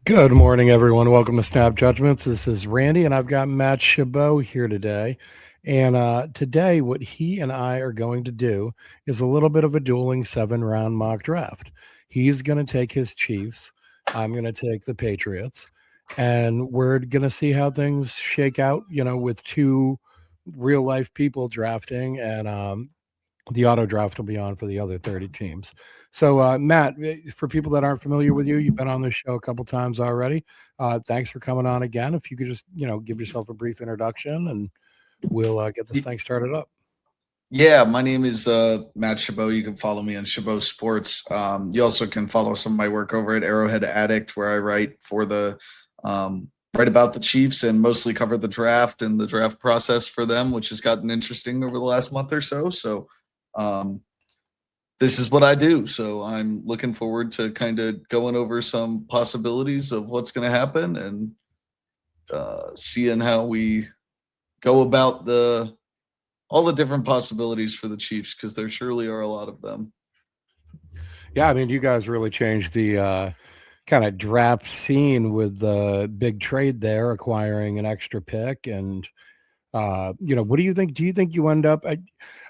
Good morning, everyone. Welcome to Snap Judgments. This is Randy, and I've got Matt Chabot here today. And today, what he and I are going to do is a little bit of a dueling 7-round mock draft. He's going to take his Chiefs. I'm going to take the Patriots. And we're going to see how things shake out, with two real life people drafting. And the auto draft will be on for the other 30 teams. So, Matt, for people that aren't familiar with you, you've been on this show a couple times already. Thanks for coming on again. If you could just, give yourself a brief introduction and we'll get this thing started up. Yeah, my name is Matt Chabot. You can follow me on Chabot Sports. You also can follow some of my work over at Arrowhead Addict, where I write for write about the Chiefs and mostly cover the draft and the draft process for them, which has gotten interesting over the last month or so. So this is what I do. So I'm looking forward to kind of going over some possibilities of what's going to happen and seeing how we go about all the different possibilities for the Chiefs, because there surely are a lot of them. Yeah, I mean, you guys really changed the kind of draft scene with the big trade there, acquiring an extra pick. And, what do you think? Do you think you end up? I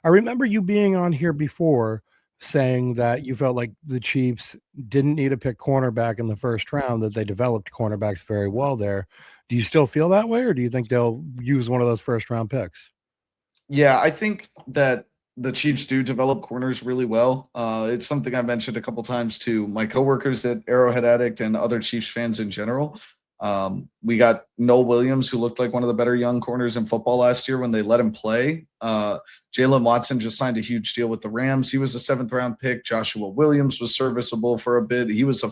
remember you being on here before saying that you felt like the Chiefs didn't need to pick cornerback in the first round, that they developed cornerbacks very well there. Do you still feel that way, or do you think they'll use one of those first round picks? Yeah, I think that the Chiefs do develop corners really well. It's something I mentioned a couple times to my coworkers at Arrowhead Addict and other Chiefs fans in general. We got Noel Williams, who looked like one of the better young corners in football last year when they let him play. Jalen Watson just signed a huge deal with the Rams. He was a 7th-round pick. Joshua Williams was serviceable for a bit. He was a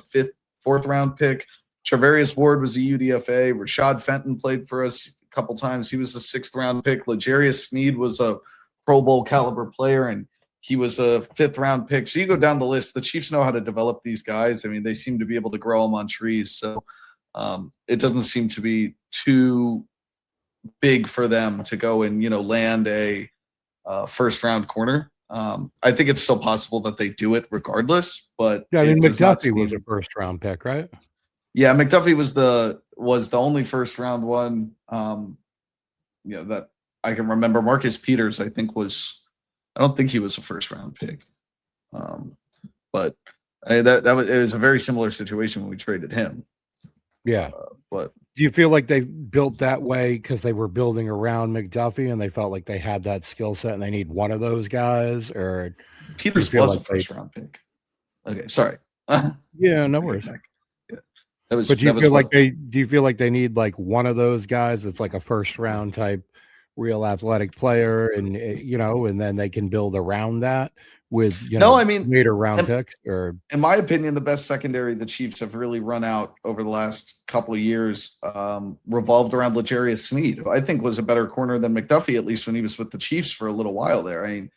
4th-round pick. Travarius Ward was a UDFA. Rashad Fenton played for us a couple times. He was a 6th-round pick. L'Jarius Sneed was a Pro Bowl caliber player, and he was a 5th-round pick. So you go down the list. The Chiefs know how to develop these guys. I mean, they seem to be able to grow them on trees. So it doesn't seem to be too big for them to go and, land a first-round corner. I think it's still possible that they do it regardless, but yeah, I mean, McDuffie was a first-round pick, right? Yeah, McDuffie was the only first-round one. That I can remember. Marcus Peters, I think, I don't think he was a first-round pick, but it was a very similar situation when we traded him. Yeah. But do you feel like they built that way because they were building around McDuffie and they felt like they had that skill set and they need one of those guys? Or Peters was a first-round pick. Okay, sorry. Yeah, no worries. Yeah. But do you feel like they need like one of those guys that's like a first-round type real athletic player, and and then they can build around that with later round picks? Or in my opinion, the best secondary the Chiefs have really run out over the last couple of years revolved around L'Jarius Sneed, who I think was a better corner than McDuffie, at least when he was with the Chiefs for a little while there. I mean,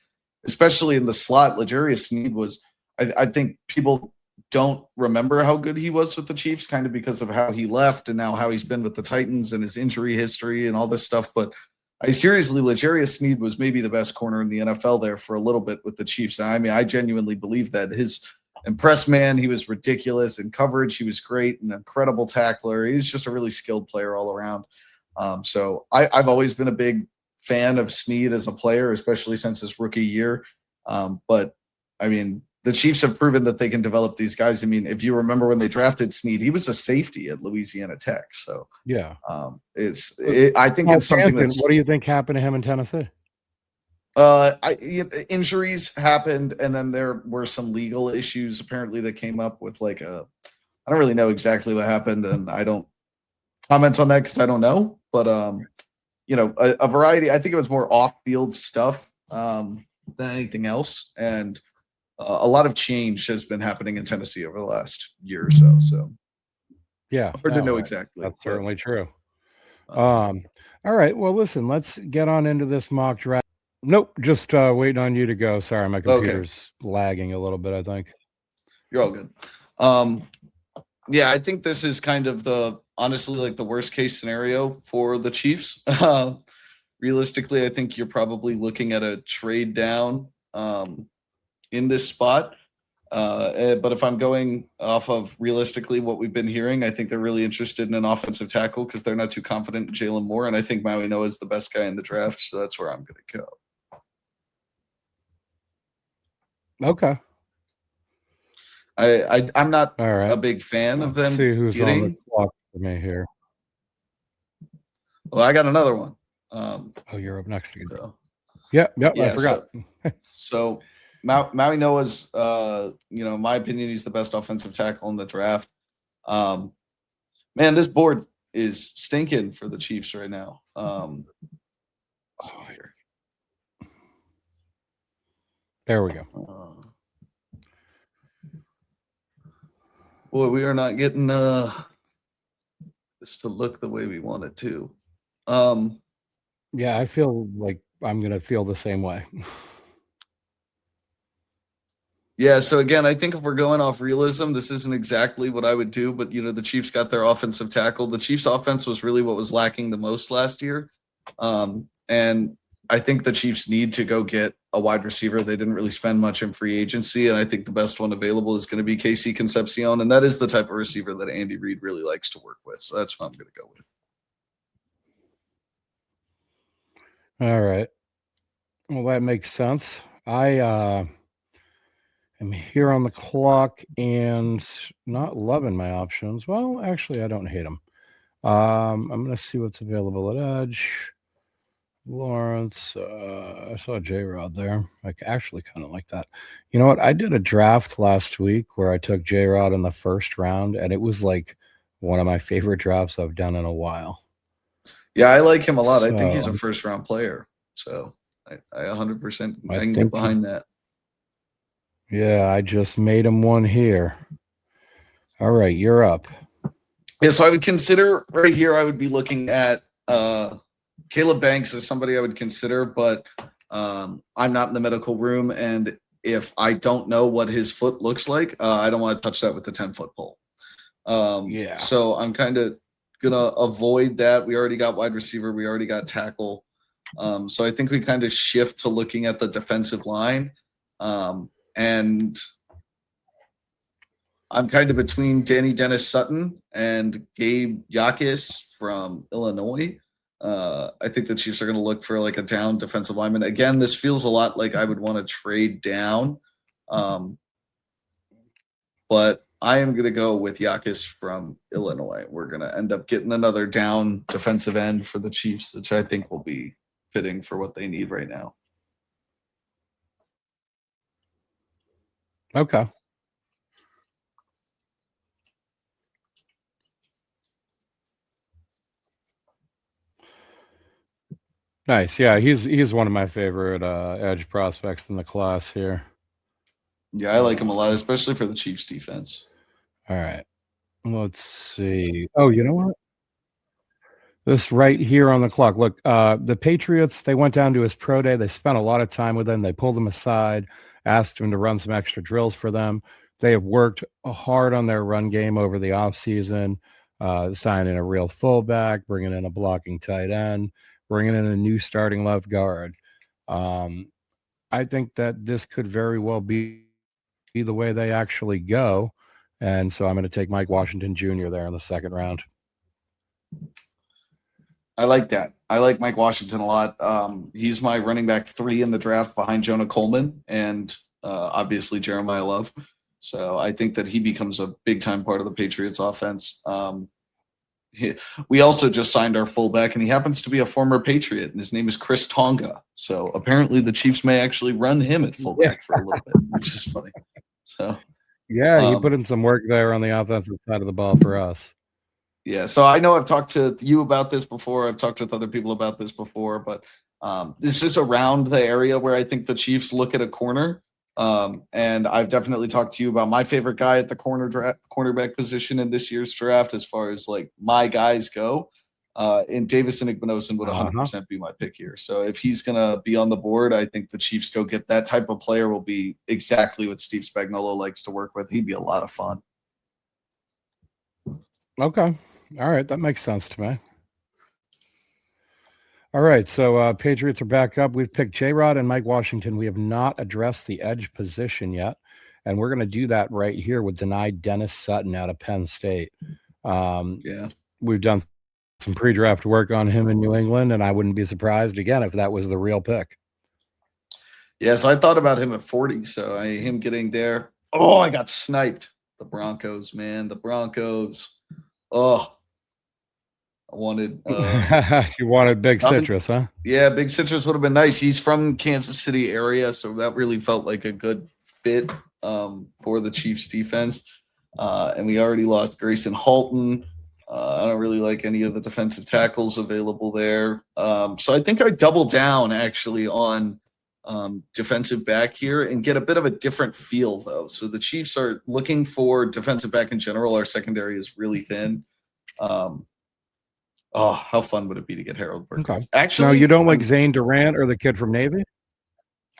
especially in the slot, L'Jarius Sneed was, I think people don't remember how good he was with the Chiefs, kind of because of how he left and now how he's been with the Titans and his injury history and all this stuff. But L'Jarius Sneed was maybe the best corner in the NFL there for a little bit with the Chiefs. I mean, I genuinely believe that. His impressed man, he was ridiculous in coverage. He was great, an incredible tackler. He was just a really skilled player all around. So I've always been a big fan of Sneed as a player, especially since his rookie year. But I mean, the Chiefs have proven that they can develop these guys. I mean, if you remember when they drafted Sneed, he was a safety at Louisiana Tech. So yeah, I think it's something that's. What do you think happened to him in Tennessee? Injuries happened, and then there were some legal issues apparently that came up with I don't really know exactly what happened, and I don't comment on that because I don't know. But a variety. I think it was more off-field stuff than anything else, and a lot of change has been happening in Tennessee over the last year or so. So yeah, hard to know exactly. That's certainly true. All right. Well, listen, let's get on into this mock draft. Nope, just waiting on you to go. Sorry, my computer's lagging a little bit, I think. You're all good. Yeah, I think this is kind of honestly like the worst case scenario for the Chiefs. Realistically, I think you're probably looking at a trade down in this spot. But if I'm going off of realistically what we've been hearing, I think they're really interested in an offensive tackle because they're not too confident in Jalen Moore, and I think Maui Noah is the best guy in the draft, so that's where I'm going to go. Okay. I'm not All right. a big fan of Let's them see who's on the getting. clock for me here. Well, I got another one. Oh, you're up next again. So, Yep. I yeah, forgot. so Maui Noah's, in my opinion, he's the best offensive tackle in the draft. Man, this board is stinking for the Chiefs right now. There we go. Boy, we are not getting this to look the way we want it to. Yeah, I feel like I'm going to feel the same way. Yeah, so again, I think if we're going off realism, this isn't exactly what I would do, but the Chiefs got their offensive tackle. The Chiefs offense was really what was lacking the most last year. And I think the Chiefs need to go get a wide receiver. They didn't really spend much in free agency, and I think the best one available is going to be KC Concepcion, and that is the type of receiver that Andy Reid really likes to work with. So that's what I'm going to go with. All right. Well, that makes sense. I am here on the clock and not loving my options. Well, actually, I don't hate them. I'm going to see what's available at edge. Lawrence, I saw J-Rod there. I actually kind of like that. You know what? I did a draft last week where I took J-Rod in the first round, and it was like one of my favorite drafts I've done in a while. Yeah, I like him a lot. I think he's a first-round player. So I 100% I can get behind that. Yeah, I just made him one here. All right, you're up. Yeah, so I would consider right here, I would be looking at Caleb Banks as somebody I would consider, but I'm not in the medical room, and if I don't know what his foot looks like, I don't want to touch that with the 10-foot pole. So I'm kind of going to avoid that. We already got wide receiver. We already got tackle. So I think we kind of shift to looking at the defensive line. And I'm kind of between Danny Dennis Sutton and Gabe Yakis from Illinois. I think the Chiefs are going to look for like a down defensive lineman. Again, this feels a lot like I would want to trade down. But I am going to go with Yakis from Illinois. We're going to end up getting another down defensive end for the Chiefs, which I think will be fitting for what they need right now. Okay. Nice. Yeah, he's one of my favorite edge prospects in the class here. Yeah, I like him a lot, especially for the Chiefs defense. All right. Let's see. Oh, you know what? This right here on the clock. Look, the Patriots, they went down to his pro day. They spent a lot of time with him. They pulled him aside, asked him to run some extra drills for them. They have worked hard on their run game over the offseason, signing a real fullback, bringing in a blocking tight end, bringing in a new starting left guard. I think that this could very well be the way they actually go. And so I'm going to take Mike Washington Jr. there in the second round. I like that. I like Mike Washington a lot. He's my running back 3 in the draft behind Jonah Coleman and obviously Jeremiah Love. So I think that he becomes a big-time part of the Patriots offense. We also just signed our fullback, and he happens to be a former Patriot, and his name is Chris Tonga. So apparently the Chiefs may actually run him at fullback for a little bit, which is funny. So yeah, he put in some work there on the offensive side of the ball for us. Yeah, so I know I've talked to you about this before. I've talked with other people about this before, but this is around the area where I think the Chiefs look at a corner. And I've definitely talked to you about my favorite guy at the cornerback position in this year's draft, as far as like my guys go. And Davis Igbinosun would 100% be my pick here. So if he's going to be on the board, I think the Chiefs go get that type of player will be exactly what Steve Spagnuolo likes to work with. He'd be a lot of fun. Okay. All right. That makes sense to me. All right. So Patriots are back up. We've picked J-Rod and Mike Washington. We have not addressed the edge position yet. and we're going to do that right here with denied Dennis Sutton out of Penn State. Yeah. We've done some pre-draft work on him in New England, and I wouldn't be surprised again if that was the real pick. Yeah, so I thought about him at 40. So him getting there. Oh, I got sniped. The Broncos, man. The Broncos. Oh, I wanted You wanted big citrus, huh? yeah, Big Citrus would have been nice. He's from Kansas City area, so that really felt like a good fit for the Chiefs defense. And we already lost Grayson Halton. I don't really like any of the defensive tackles available there. So I think I double down actually on defensive back here and get a bit of a different feel, though. So the Chiefs are looking for defensive back in general. Our secondary is really thin. Oh, how fun would it be to get Harold Perkins? Okay. Actually, no, you don't like Zane Durant or the kid from Navy?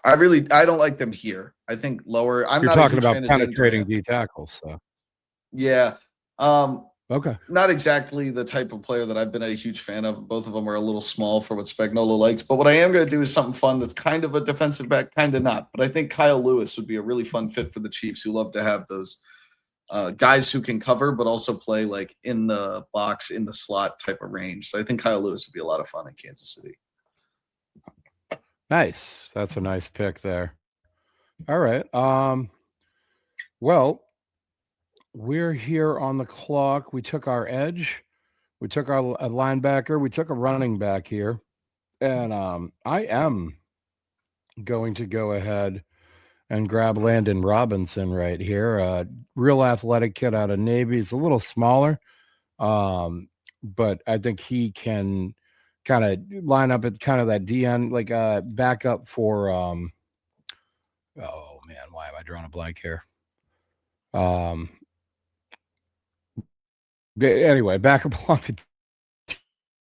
I don't like them here. I think lower. You're not talking about penetrating D tackles, so yeah. Okay. Not exactly the type of player that I've been a huge fan of. Both of them are a little small for what Spagnuolo likes. But what I am going to do is something fun that's kind of a defensive back, kind of not. But I think Kyle Lewis would be a really fun fit for the Chiefs, who love to have those guys who can cover, but also play like in the box, in the slot type of range. So I think Kyle Lewis would be a lot of fun in Kansas City. Nice. That's a nice pick there. All right. Well, we're here on the clock. We took our edge. We took our linebacker. We took a running back here. And I am going to go ahead and grab Landon Robinson right here. Real athletic kid out of Navy. He's a little smaller, but I think he can kind of line up at kind of that DN, like backup for oh man, why am I drawing a blank here? Anyway, backup along the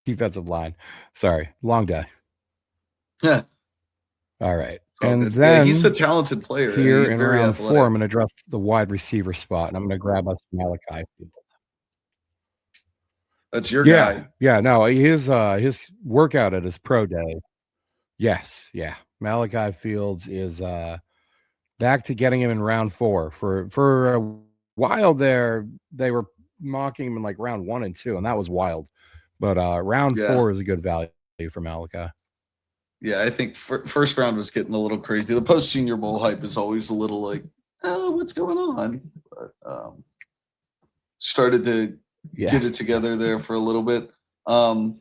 defensive line. Sorry, long day. Yeah. All right. And good. Then yeah, he's a talented player. Here in round athletic. 4, I'm going to address the wide receiver spot, and I'm going to grab us Malachi. That's your guy. Yeah, no, his workout at his pro day. Yes, yeah. Malachi Fields is back to getting him in round 4. For a while there, they were mocking him in like round 1 and 2, and that was wild. But round 4 is a good value for Malachi. Yeah, I think first round was getting a little crazy. The post Senior Bowl hype is always a little like, oh, what's going on? But started to get it together there for a little bit. The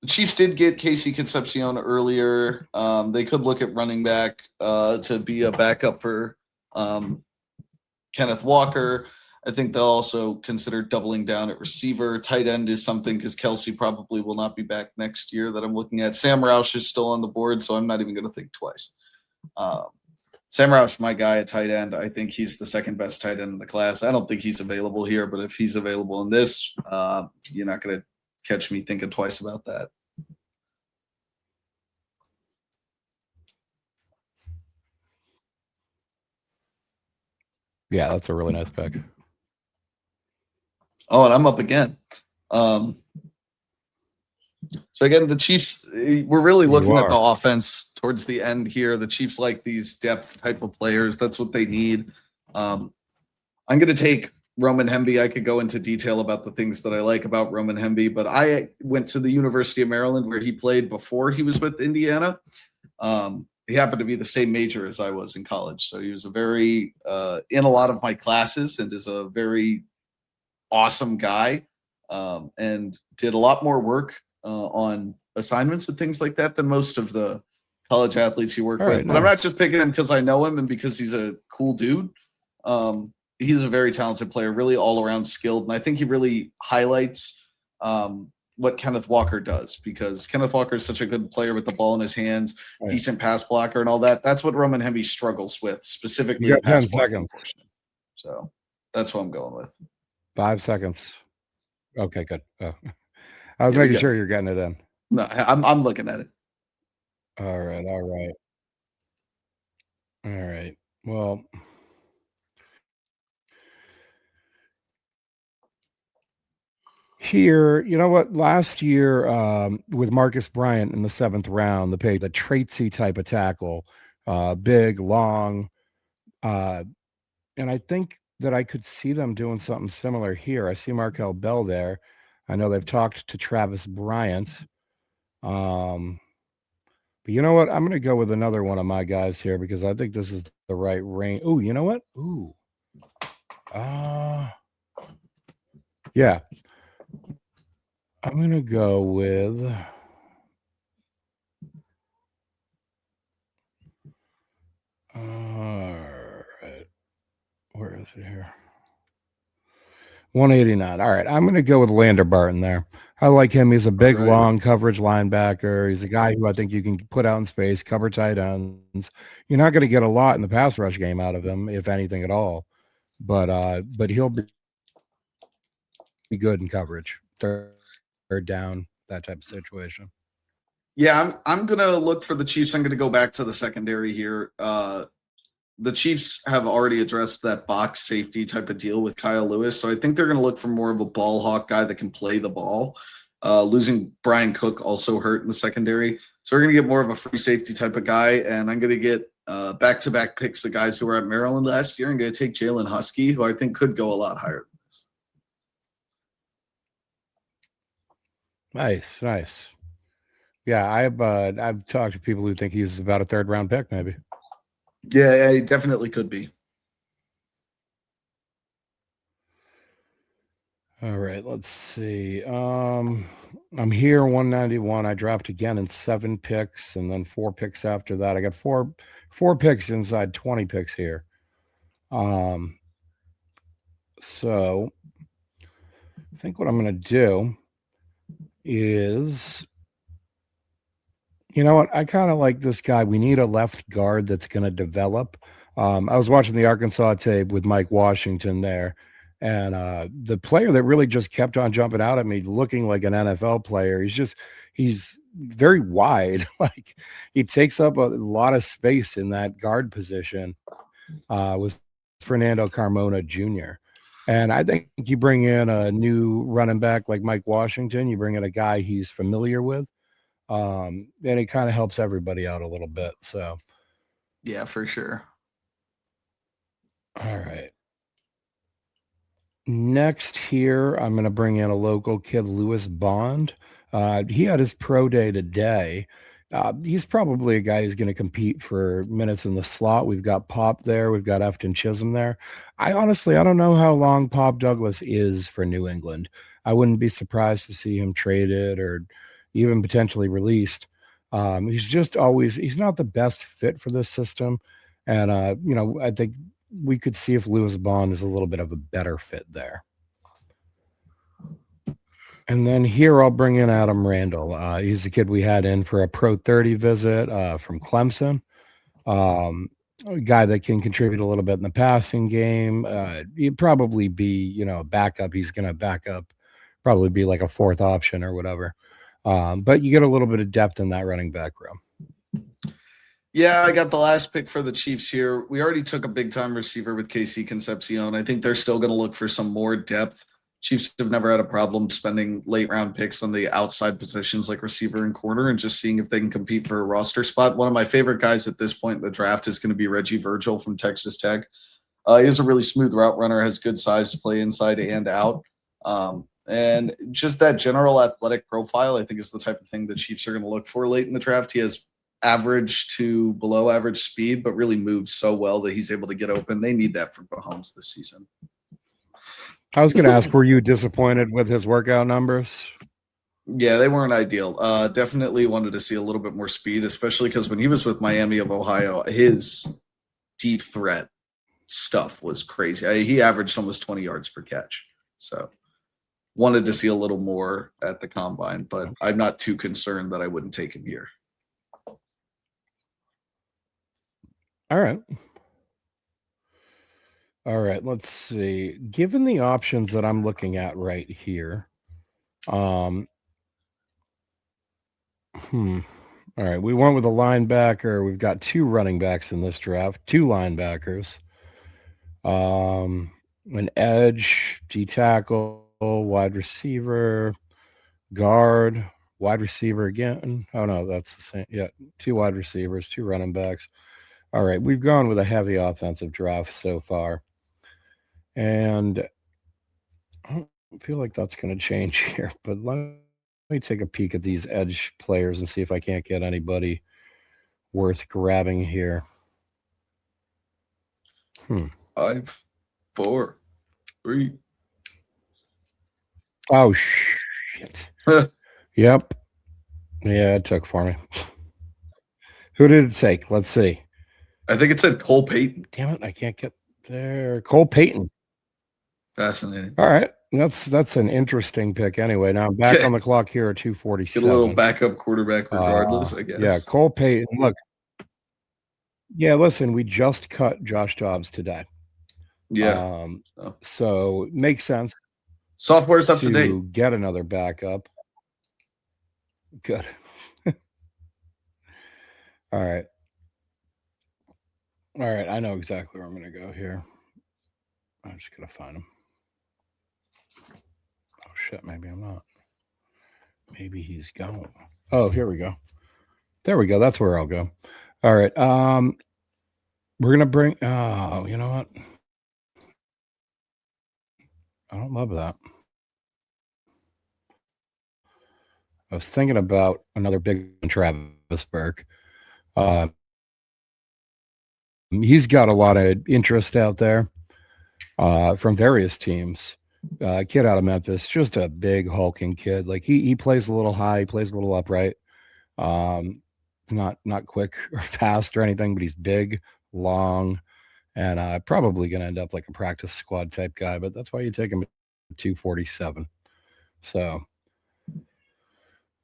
Chiefs did get Casey Concepcion earlier. They could look at running back to be a backup for Kenneth Walker. I think they'll also consider doubling down at receiver. Tight end is something because Kelsey probably will not be back next year that I'm looking at. Sam Roush is still on the board, so I'm not even going to think twice. Sam Roush, my guy at tight end. I think he's the second best tight end in the class. I don't think he's available here, but if he's available in this, you're not going to catch me thinking twice about that. Yeah, that's a really nice pick. Oh, and I'm up again. So again, the Chiefs, we're really looking at the offense towards the end here. The Chiefs like these depth type of players. That's what they need. I'm going to take Roman Hemby. I could go into detail about the things that I like about Roman Hemby, but I went to the University of Maryland where he played before he was with Indiana. He happened to be the same major as I was in college. So he was a very, in a lot of my classes, and is a very awesome guy, and did a lot more work on assignments and things like that than most of the college athletes you work with. But nice. I'm not just picking him because I know him and because he's a cool dude. He's a very talented player, really all around skilled. And I think he really highlights what Kenneth Walker does, because Kenneth Walker is such a good player with the ball in his hands, decent pass blocker and all that. That's what Roman Hemby struggles with, specifically the pass blocking portion. So that's what I'm going with. 5 seconds. Okay, good. Oh. I was making sure you're getting it in. No, I'm looking at it. All right. Well, here, you know what? Last year, with Marcus Bryant in the 7th round, the Traitsy type of tackle, big, long, Uh, and I think that I could see them doing something similar here. I see Markel Bell there. I know they've talked to Travis Bryant. Um, but you know what? I'm going to go with another one of my guys here because I think this is the right range. Ooh, you know what? Ooh. Uh, yeah. I'm going to go with. All right. Where is it here? 189. All right. I'm going to go with Lander Barton there. I like him. He's a All big, right. long coverage linebacker. He's a guy who I think you can put out in space, cover tight ends. You're not going to get a lot in the pass rush game out of him, if anything at all. But he'll be good in coverage, third down, that type of situation. Yeah, I'm gonna look for the Chiefs. I'm gonna go back to the secondary here. The Chiefs have already addressed that box safety type of deal with Kyle Lewis, so I think they're gonna look for more of a ball hawk guy that can play the ball. Losing Brian Cook also hurt in the secondary, so we're gonna get more of a free safety type of guy, and I'm gonna get back-to-back picks of guys who were at Maryland last year. I'm gonna take Jalen Husky, who I think could go a lot higher than this. Nice, nice. Yeah, I've talked to people who think he's about a third round pick, maybe. Yeah, he definitely could be. All right, let's see. I'm here 191. I dropped again in 7 picks and then 4 picks after that. I got four picks inside 20 picks here. So I think what I'm going to do is, you know what? I kind of like this guy. We need a left guard that's going to develop. I was watching the Arkansas tape with Mike Washington there, and the player that really just kept on jumping out at me, looking like an NFL player. He's very wide. Like he takes up a lot of space in that guard position. Was Fernando Carmona Jr. And I think you bring in a new running back like Mike Washington, you bring in a guy he's familiar with, and it kind of helps everybody out a little bit. So, Yeah, for sure. all right. Next here, I'm going to bring in a local kid, Lewis Bond. He had his pro day today. He's probably a guy who's going to compete for minutes in the slot. We've got Pop there. We've got Efton Chisholm there. I don't know how long Pop Douglas is for New England. I wouldn't be surprised to see him traded or even potentially released. He's not the best fit for this system. And, I think we could see if Lewis Bond is a little bit of a better fit there. And then here I'll bring in Adam Randall. He's a kid we had in for a Pro 30 visit from Clemson. A guy that can contribute a little bit in the passing game. He'd probably be, a backup. He's going to back up, probably be like a 4th option or whatever. But you get a little bit of depth in that running back room. Yeah, I got the last pick for the Chiefs here. We already took a big time receiver with KC Concepcion. I think they're still going to look for some more depth. Chiefs have never had a problem spending late round picks on the outside positions like receiver and corner and just seeing if they can compete for a roster spot. One of my favorite guys at this point in the draft is going to be Reggie Virgil from Texas Tech. He is a really smooth route runner, has good size to play inside and out. And just that general athletic profile, I think, is the type of thing the Chiefs are going to look for late in the draft. He has average to below average speed, but really moves so well that he's able to get open. They need that from Mahomes this season. I was going to ask, were you disappointed with his workout numbers? Yeah, they weren't ideal. Definitely wanted to see a little bit more speed, especially because when he was with Miami of Ohio, his deep threat stuff was crazy. He averaged almost 20 yards per catch. So wanted to see a little more at the combine, but I'm not too concerned that I wouldn't take him here. All right. All right, let's see. Given the options that I'm looking at right here, all right, we went with a linebacker. We've got 2 running backs in this draft, 2 linebackers, an edge, D tackle, wide receiver, guard, wide receiver again. Oh no, that's the same. Yeah, 2 wide receivers, 2 running backs. All right, we've gone with a heavy offensive draft so far, and I don't feel like that's going to change here. But let me take a peek at these edge players and see if I can't get anybody worth grabbing here. 5, 4, 3. Oh shit! Yep. Yeah, it took for me. Who did it take? Let's see. I think it said Cole Payton. Damn it, I can't get there. Cole Payton. Fascinating. All right. That's an interesting pick anyway. Now I'm back on the clock here at Get a 247. little backup quarterback regardless, I guess. Yeah, Cole Payton. Look. Yeah, listen, we just cut Josh Dobbs today. Yeah. So it makes sense. Software's up to date. To get another backup. Good. All right. All right. I know exactly where I'm going to go here. I'm just going to find him. Oh, shit. Maybe I'm not. Maybe he's gone. Oh, here we go. There we go. That's where I'll go. All right. We're going to bring. Oh, you know what? I don't love that. I was thinking about another big one, Travis Burke. He's got a lot of interest out there from various teams. Kid out of Memphis, just a big hulking kid. Like he plays a little high, he plays a little upright. Not quick or fast or anything, but he's big, long, and probably going to end up like a practice squad type guy. But that's why you take him at 247. So,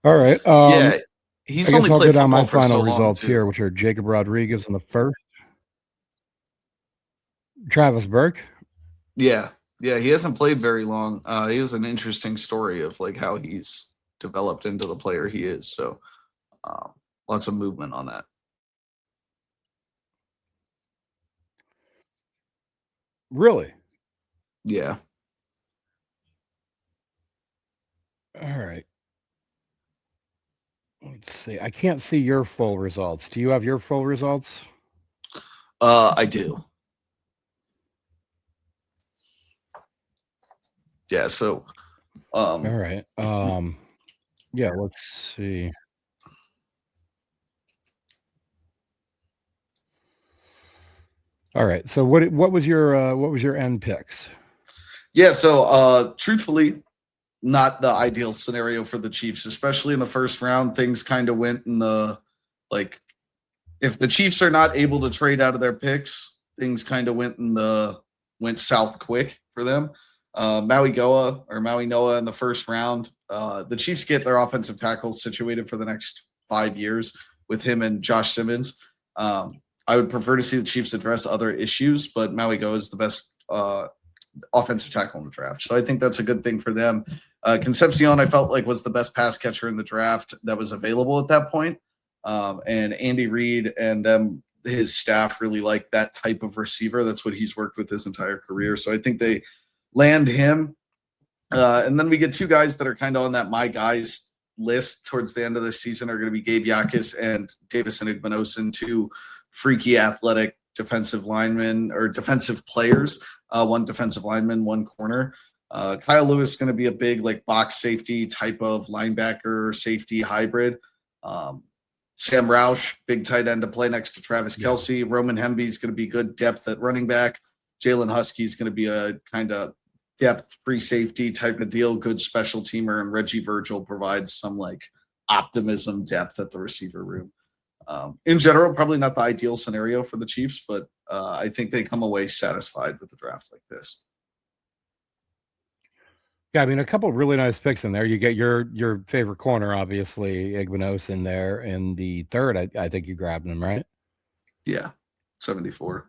all right. Yeah, he's I guess only I'll played go down my football for final so long, results too. here, which are Jacob Rodriguez in the first, Travis Burke. Yeah, he hasn't played very long. He has an interesting story of like how he's developed into the player he is. So, lots of movement on that. Really? Yeah. All right. Let's see. I can't see your full results. Do you have your full results? I do. Yeah, so all right. Yeah, let's see. All right. So what was your end picks? Yeah, so truthfully, not the ideal scenario for the Chiefs, especially in the first round. Things kind of went in the like if the Chiefs are not able to trade out of their picks, things kind of went south quick for them. Maui Noah in the first round. The Chiefs get their offensive tackles situated for the next 5 years with him and Josh Simmons. I would prefer to see the Chiefs address other issues, but Maui Goa is the best offensive tackle in the draft. So I think that's a good thing for them. Concepcion, I felt like, was the best pass catcher in the draft that was available at that point. And Andy Reid and his staff really like that type of receiver. That's what he's worked with his entire career. So I think they land him. And then we get two guys that are kind of on that my guys list towards the end of the season are going to be Gabe Yakis and Davison Igbinosun, two freaky athletic defensive linemen or defensive players, one defensive lineman, one corner. Kyle Lewis is going to be a big like box safety type of linebacker safety hybrid. Sam Roush, big tight end to play next to Travis Kelce. Roman Hemby is going to be good depth at running back. Jalen Husky is going to be a kind of depth free safety type of deal, good special teamer, and Reggie Virgil provides some like optimism depth at the receiver room. In general, probably not the ideal scenario for the Chiefs, but I think they come away satisfied with the draft like this. Yeah, I mean, a couple of really nice picks in there. You get your favorite corner, obviously, Igbenos in there. In the third, I think you grabbed him, right? Yeah, 74.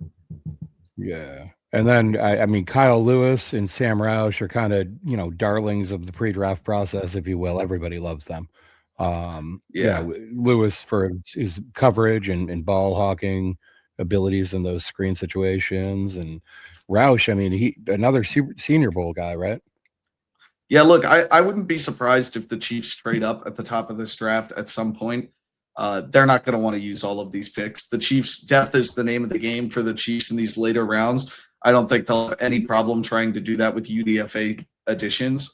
Yeah. And then, I mean, Kyle Lewis and Sam Roush are kind of, darlings of the pre-draft process, if you will. Everybody loves them. Lewis for his coverage and ball hawking abilities in those screen situations. And Roush, I mean, he another Senior Bowl guy, right? Yeah, look, I wouldn't be surprised if the Chiefs trade up at the top of this draft at some point. they're not going to want to use all of these picks. The Chiefs' depth is the name of the game for the Chiefs in these later rounds. I don't think they'll have any problem trying to do that with UDFA additions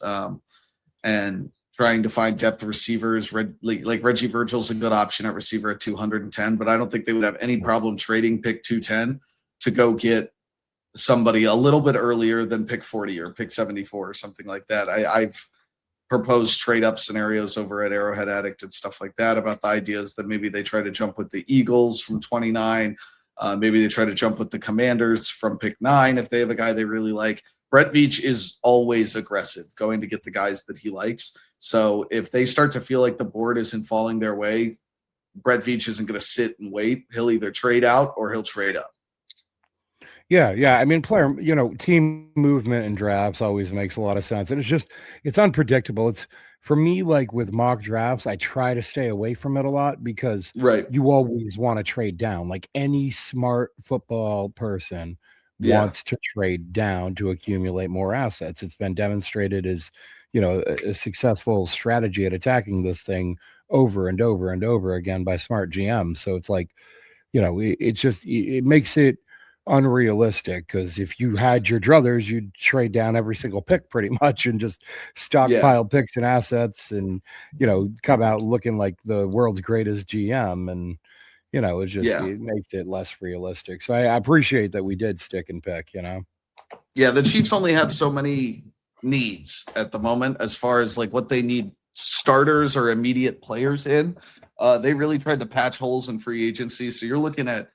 and trying to find depth receivers. Like Reggie Virgil's a good option at receiver at 210, but I don't think they would have any problem trading pick 210 to go get somebody a little bit earlier than pick 40 or pick 74 or something like that. I've proposed trade up scenarios over at Arrowhead Addict and stuff like that about the ideas that maybe they try to jump with the Eagles from 29. Maybe they try to jump with the Commanders from pick 9 if they have a guy they really like. Brett Veach is always aggressive, going to get the guys that he likes. So if they start to feel like the board isn't falling their way, Brett Veach isn't going to sit and wait. He'll either trade out or he'll trade up. Yeah. I mean, team movement and drafts always makes a lot of sense. And it's unpredictable. It's for me, like with mock drafts, I try to stay away from it a lot because you always want to trade down. Like any smart football person wants to trade down to accumulate more assets. It's been demonstrated as, a successful strategy at attacking this thing over and over and over again by smart GMs. So it's like, it makes it unrealistic because if you had your druthers, you'd trade down every single pick pretty much and just stockpile picks and assets and come out looking like the world's greatest GM. And it makes it less realistic. So I appreciate that we did stick and pick. The Chiefs only have so many needs at the moment as far as like what they need starters or immediate players in. They really tried to patch holes in free agency. So you're looking at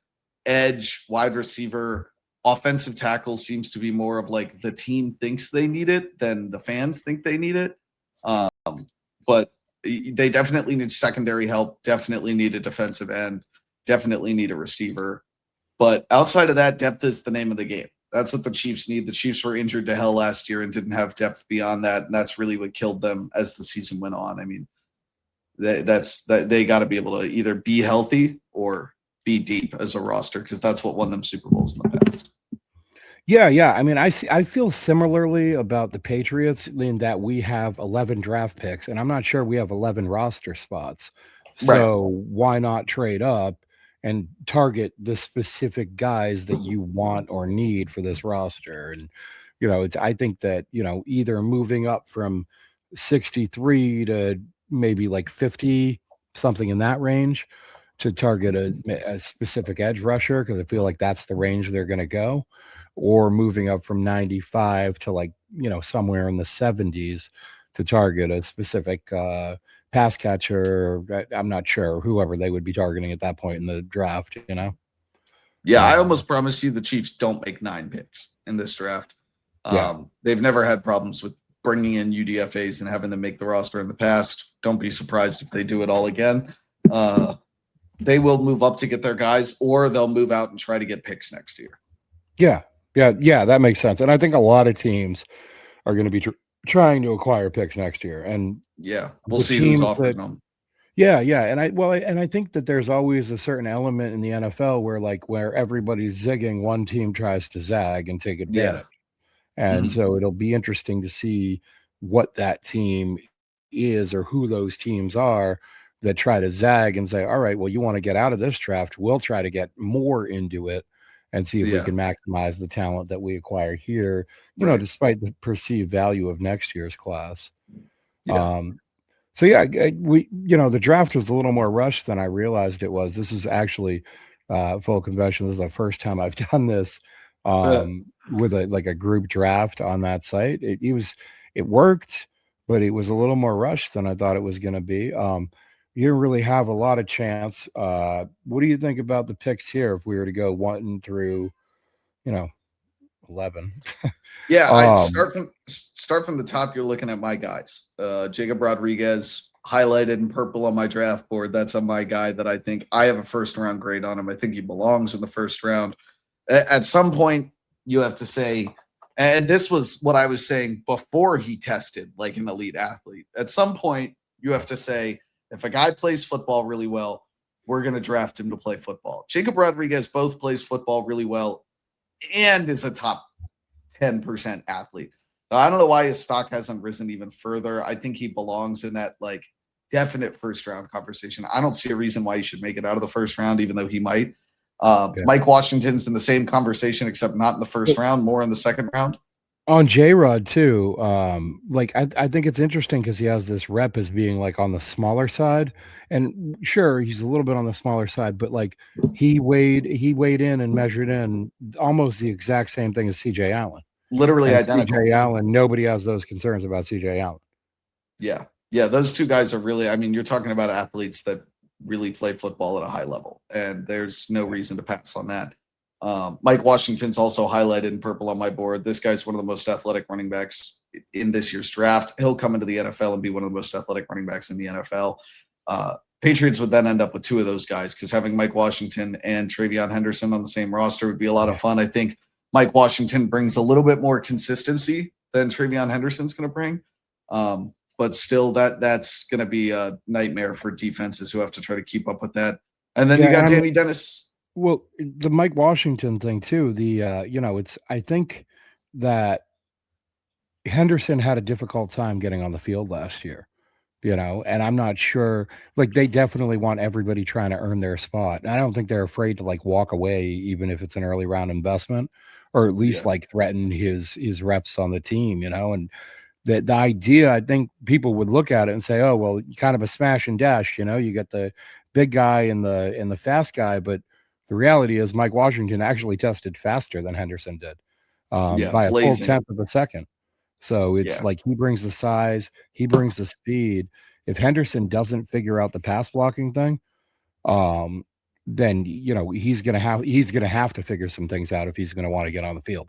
edge, wide receiver, offensive tackle seems to be more of like the team thinks they need it than the fans think they need it. But they definitely need secondary help, definitely need a defensive end, definitely need a receiver. But outside of that, depth is the name of the game. That's what the Chiefs need. The Chiefs were injured to hell last year and didn't have depth beyond that. And that's really what killed them as the season went on. I mean, they got to be able to either be healthy or be deep as a roster because that's what won them Super Bowls in the past. Yeah. I mean, I feel similarly about the Patriots in that we have 11 draft picks, and I'm not sure we have 11 roster spots. So why not trade up and target the specific guys that you want or need for this roster? And I think that either moving up from 63 to maybe like 50, something in that range, to target a specific edge rusher, because I feel like that's the range they're going to go, or moving up from 95 to like, somewhere in the 70s to target a specific pass catcher. I'm not sure whoever they would be targeting at that point in the draft, I almost promise you the Chiefs don't make 9 picks in this draft. They've never had problems with bringing in UDFAs and having them make the roster in the past. Don't be surprised if they do it all again. They will move up to get their guys, or they'll move out and try to get picks next year. Yeah, that makes sense. And I think a lot of teams are going to be trying to acquire picks next year. And we'll see who's offering them. And I think that there's always a certain element in the NFL where everybody's zigging, one team tries to zag and take advantage. And so it'll be interesting to see what that team is or who those teams are that try to zag and say, all right, well, you want to get out of this draft, we'll try to get more into it and see if we can maximize the talent that we acquire here, despite the perceived value of next year's class. The draft was a little more rushed than I realized it was. This is actually full confession. This is the first time I've done this with a group draft on that site. It worked, but it was a little more rushed than I thought it was going to be. You didn't really have a lot of chance. What do you think about the picks here if we were to go 1 through, 11? I'd start from the top. You're looking at my guys. Jacob Rodriguez, highlighted in purple on my draft board. That's on my guy that I think I have a first-round grade on him. I think he belongs in the first round. At some point, you have to say, and this was what I was saying before he tested like an elite athlete. At some point, you have to say, if a guy plays football really well, we're going to draft him to play football. Jacob Rodriguez both plays football really well and is a top 10% athlete. Now, I don't know why his stock hasn't risen even further. I think he belongs in that like definite first round conversation. I don't see a reason why he should make it out of the first round, even though he might. Yeah. Mike Washington's in the same conversation, except not in the first But round, more in the second round. on J-Rod too, like I think it's interesting because he has this rep as being like on the smaller side. And sure, he's a little bit on the smaller side, but like he weighed in and measured in almost the exact same thing as CJ Allen. Literally And identical. CJ Allen, nobody has those concerns about CJ Allen. Yeah. Yeah. Those two guys are really, I mean, you're talking about athletes that really play football at a high level, and there's no reason to pass on that. Mike Washington's also highlighted in purple on my board. This guy's one of the most athletic running backs in this year's draft. He'll come into the NFL and be one of the most athletic running backs in the NFL. Patriots would then end up with two of those guys because having Mike Washington and Travion Henderson on the same roster would be a lot of fun. I think Mike Washington brings a little bit more consistency than Travion Henderson's going to bring. But still, that's going to be a nightmare for defenses who have to try to keep up with that. And then you got Danny Dennis. Well, the Mike Washington thing too. I think that Henderson had a difficult time getting on the field last year. And I'm not sure, like they definitely want everybody trying to earn their spot. And I don't think they're afraid to like walk away, even if it's an early round investment, or at least like threaten his reps on the team, and the idea, I think people would look at it and say, oh, well, kind of a smash and dash, you got the big guy and the fast guy. But the reality is Mike Washington actually tested faster than Henderson did by a full tenth of a second. So it's like he brings the size, he brings the speed. If Henderson doesn't figure out the pass blocking thing, then he's gonna have to figure some things out if he's gonna want to get on the field.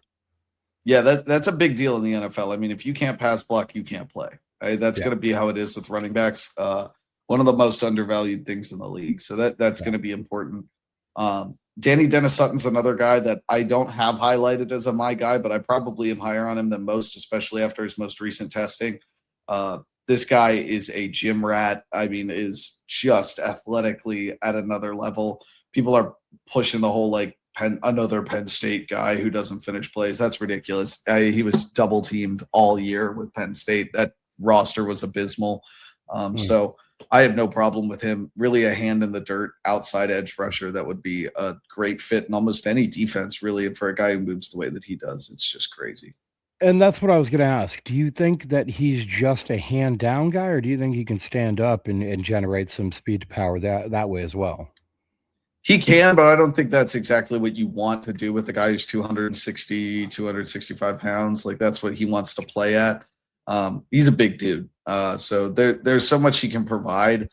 Yeah, that's a big deal in the NFL. I mean, if you can't pass block, you can't play. Right? That's going to be how it is with running backs. One of the most undervalued things in the league. So that's going to be important. Danny Dennis Sutton's another guy that I don't have highlighted as my guy, but I probably am higher on him than most, especially after his most recent testing. This guy is a gym rat. I mean, is just athletically at another level. People are pushing the whole like another Penn State guy who doesn't finish plays. That's ridiculous. He was double teamed all year with Penn State. That roster was abysmal. So I have no problem with him. Really a hand in the dirt outside edge rusher that would be a great fit in almost any defense, really. And for a guy who moves the way that he does, it's just crazy. And that's what I was going to ask. Do you think that he's just a hand down guy, or do you think he can stand up and generate some speed to power that way as well? He can, but I don't think that's exactly what you want to do with a guy who's 260, 265 pounds. Like that's what he wants to play at. He's a big dude. So there's so much he can provide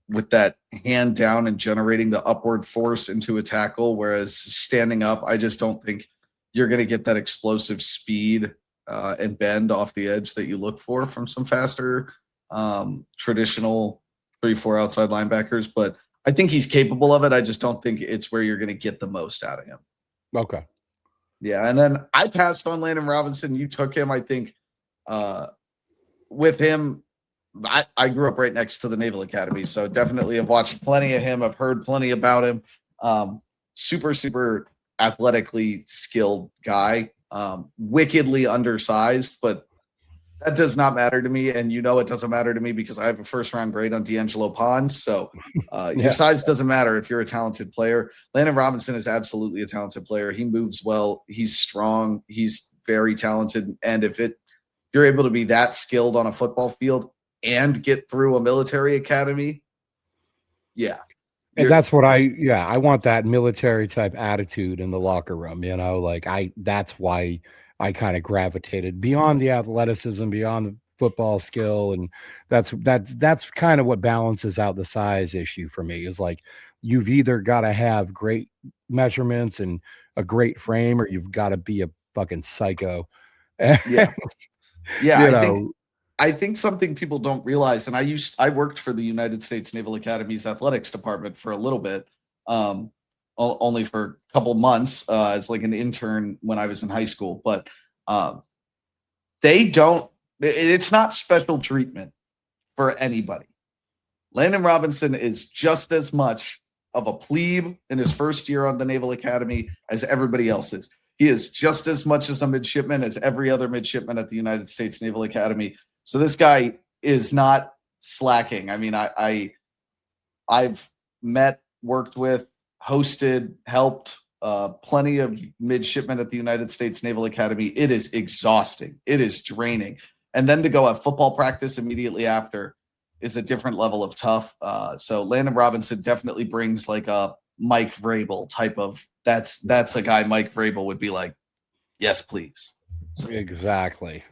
with that hand down and generating the upward force into a tackle. Whereas standing up, I just don't think you're going to get that explosive speed and bend off the edge that you look for from some faster traditional 3-4 outside linebackers. But I think he's capable of it. I just don't think it's where you're going to get the most out of him. Okay. Yeah. And then I passed on Landon Robinson. You took him. I think with him, I grew up right next to the Naval Academy. So definitely have watched plenty of him. I've heard plenty about him. Super, super athletically skilled guy. Wickedly undersized, but that does not matter to me, and it doesn't matter to me because I have a first-round grade on D'Angelo Pons. So your size doesn't matter if you're a talented player. Landon Robinson is absolutely a talented player. He moves well. He's strong. He's very talented. And if you're able to be that skilled on a football field and get through a military academy, yeah. And that's what I want that military type attitude in the locker room, that's why I kind of gravitated beyond the athleticism, beyond the football skill. And that's kind of what balances out the size issue for me is like, you've either got to have great measurements and a great frame, or you've got to be a fucking psycho. Yeah. Yeah. I think something people don't realize, and I worked for the United States Naval Academy's athletics department for a little bit, only for a couple months as like an intern when I was in high school, but it's not special treatment for anybody. Landon Robinson is just as much of a plebe in his first year on the Naval Academy as everybody else is. He is just as much as a midshipman as every other midshipman at the United States Naval Academy. So this guy is not slacking. I mean, I've met, worked with, hosted, helped plenty of midshipmen at the United States Naval Academy. It is exhausting. It is draining. And then to go have football practice immediately after is a different level of tough. So Landon Robinson definitely brings like a Mike Vrabel type of, that's a guy Mike Vrabel would be like, yes, please. So, exactly.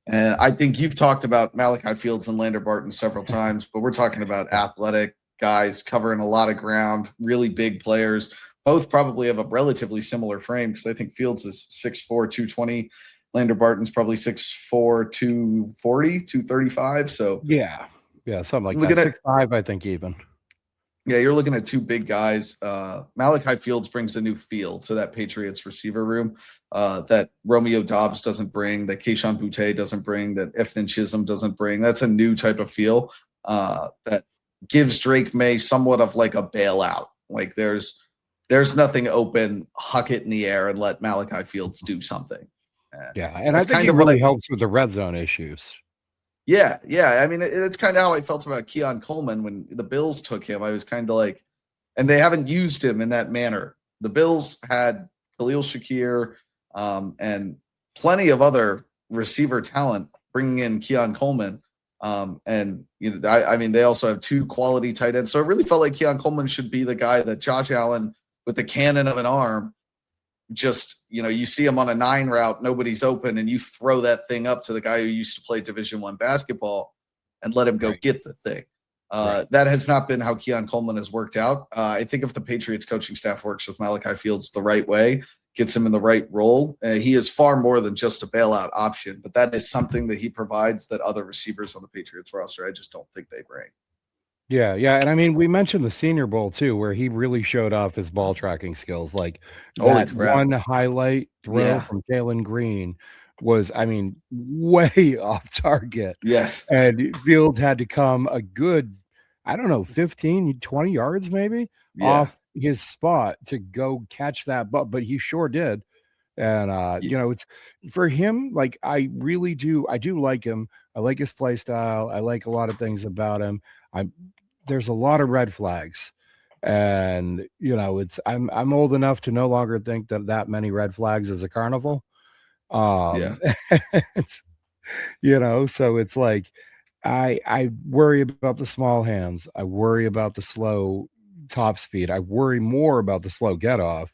And I think you've talked about Malachi Fields and Lander Barton several times, but we're talking about athletic guys covering a lot of ground, really big players. Both probably have a relatively similar frame because I think Fields is 6'4", 220. Lander Barton's probably 6'4", 240, 235. So yeah, something like that. 6'5", I think even. Yeah, you're looking at two big guys. Malachi Fields brings a new feel to that Patriots receiver room that Romeo Doubs doesn't bring, that Kayshon Boutte doesn't bring, that Ifnin Chisholm doesn't bring. That's a new type of feel that gives Drake May somewhat of like a bailout. Like there's nothing open, huck it in the air and let Malachi Fields do something. And I think it really helps with the red zone issues. Yeah. I mean, it's kind of how I felt about Keon Coleman when the Bills took him. I was kind of like, and they haven't used him in that manner. The Bills had Khalil Shakir and plenty of other receiver talent bringing in Keon Coleman. And, I mean, they also have two quality tight ends. So it really felt like Keon Coleman should be the guy that Josh Allen, with the cannon of an arm, just, you see him on a 9 route, nobody's open, and you throw that thing up to the guy who used to play Division I basketball and let him go get the thing. That has not been how Keon Coleman has worked out. I think if the Patriots coaching staff works with Malachi Fields the right way, gets him in the right role, he is far more than just a bailout option, but that is something that he provides that other receivers on the Patriots roster, I just don't think they bring. Yeah. And I mean, we mentioned the Senior Bowl too, where he really showed off his ball tracking skills. Like that one highlight throw from Jalen Green was, I mean, way off target. Yes. And Fields had to come a good, 15, 20 yards maybe off his spot to go catch that. But he sure did. And, it's for him, like, I do like him. I like his play style. I like a lot of things about him. There's a lot of red flags, and I'm old enough to no longer think that many red flags is a carnival. So it's like I worry about the small hands. I worry about the slow top speed. I worry more about the slow get off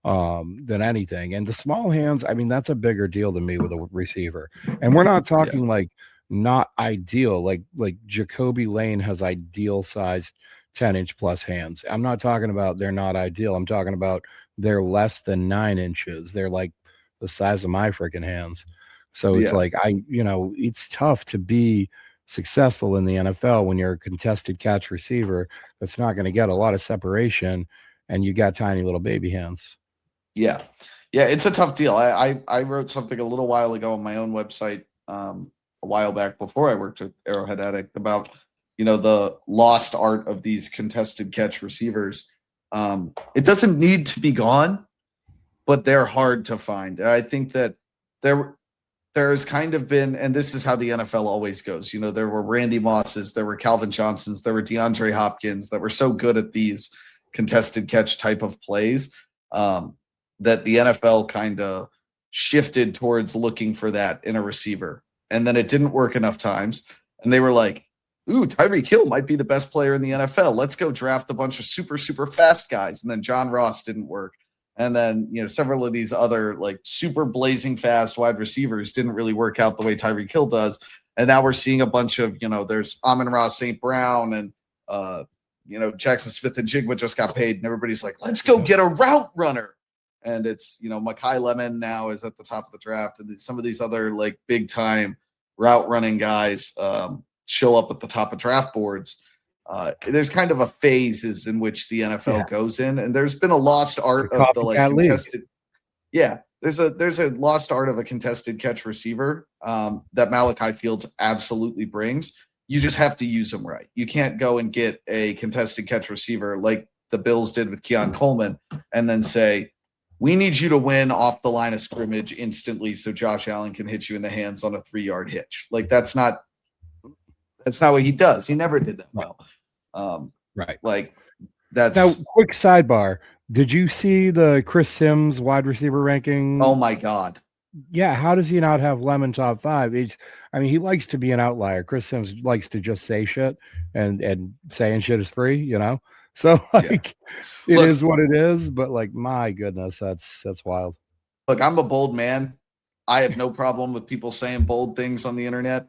than anything. And the small hands, I mean, that's a bigger deal to me with a receiver. And we're not talking like not ideal, like Jacoby Lane has ideal sized 10-inch plus hands. I'm not talking about they're not ideal. I'm talking about they're less than 9 inches. They're like the size of my freaking hands. So it's like it's tough to be successful in the NFL when you're a contested catch receiver that's not going to get a lot of separation and you got tiny little baby hands. Yeah, it's a tough deal. I wrote something a little while ago on my own website a while back before I worked with Arrowhead Addict about, the lost art of these contested catch receivers. It doesn't need to be gone, but they're hard to find. I think that there's kind of been, and this is how the NFL always goes. There were Randy Mosses, there were Calvin Johnsons, there were DeAndre Hopkins that were so good at these contested catch type of plays that the NFL kind of shifted towards looking for that in a receiver. And then it didn't work enough times. And they were like, ooh, Tyreek Hill might be the best player in the NFL. Let's go draft a bunch of super, super fast guys. And then John Ross didn't work. And then, several of these other like super blazing fast wide receivers didn't really work out the way Tyreek Hill does. And now we're seeing a bunch of, there's Amon-Ra St. Brown and, Jackson Smith and Jigba just got paid. And everybody's like, let's go get a route runner. And it's, Mekhi Lemon now is at the top of the draft. And some of these other like big time route running guys show up at the top of draft boards. There's kind of a phases in which the NFL goes in. And there's been a lost art of the like contested. League. Yeah. There's a lost art of a contested catch receiver that Malachi Fields absolutely brings. You just have to use them right. You can't go and get a contested catch receiver like the Bills did with Keon Coleman and then say, we need you to win off the line of scrimmage instantly so Josh Allen can hit you in the hands on a 3-yard hitch. Like that's not That's not what he does. He never did that Right. well. Um, Right. like Now, that's quick sidebar. Did you see the Chris Sims wide receiver oh ranking? my god. Yeah, how does he not have Lemon top five? I mean, he likes to be an outlier. Chris Sims likes to just say shit, and saying shit is free, you know. So Yeah. like, it is Look, what it is. But like, my goodness, that's wild. look, I'm a bold man. I have no problem with people saying bold things on the internet.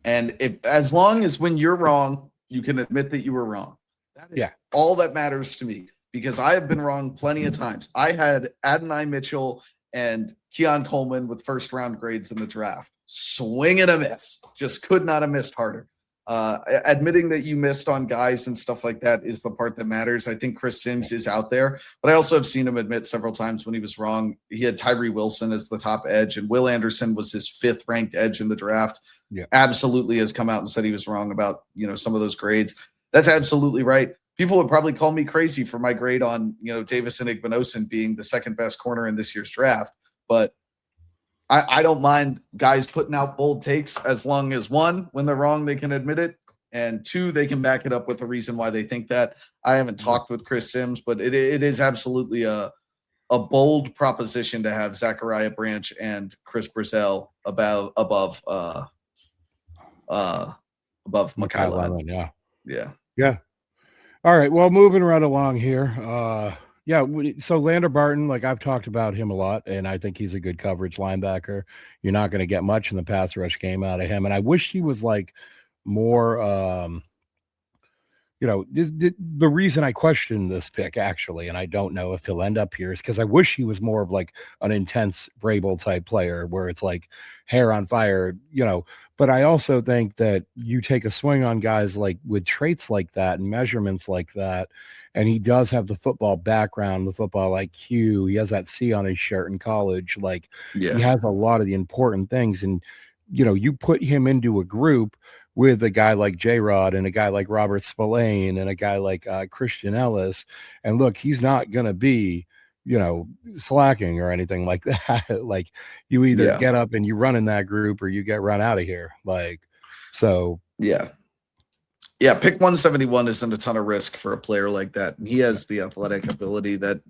And if as long as when you're wrong, you can admit that you were wrong. That Yeah, is all that matters to me because I have been wrong plenty of times. I had Adonai Mitchell and Keon Coleman with first round grades in the draft. Swing and a miss. Just could not have missed harder. Admitting that you missed on guys and stuff like that is the part that matters. I think Chris Sims is out there, but I also have seen him admit several times when he was wrong. He had Tyree Wilson as the top edge, and Will Anderson was his fifth ranked edge in the draft. yeah, Absolutely has come out and said he was wrong about some of those grades. That's absolutely right. People would probably call me crazy for my grade on Davison Igbinosun being the second best corner in this year's draft, but I don't mind guys putting out bold takes as long as one, when they're wrong, they can admit it, and two, they can back it up with the reason why they think that. I haven't talked with Chris Sims, but it is absolutely a bold proposition to have Zachariah Branch and Chris Brazell above Makai Lemon. Yeah, Yeah. yeah. All right. Well, moving right along here. Yeah. So Lander Barton, like I've talked about him a lot, and I think he's a good coverage linebacker. You're not going to get much in the pass rush game out of him, and I wish he was like more. The reason I question this pick actually, and I don't know if he'll end up here, is because I wish he was more of like an intense Vrabel type player where it's like hair on fire. But I also think that you take a swing on guys like with traits like that and measurements like that, and he does have the football background, the football IQ. He has that C on his shirt in college. Like he Yeah. has a lot of the important things, and you put him into a group with a guy like J-Rod and a guy like Robert Spillane and a guy like Christian Ellis. And look, he's not going to be, slacking or anything like that. Like you either Yeah. get up and you run in that group or you get run out of here. Like, so. Yeah. Yeah. Pick 171 isn't a ton of risk for a player like that. And he has the athletic ability that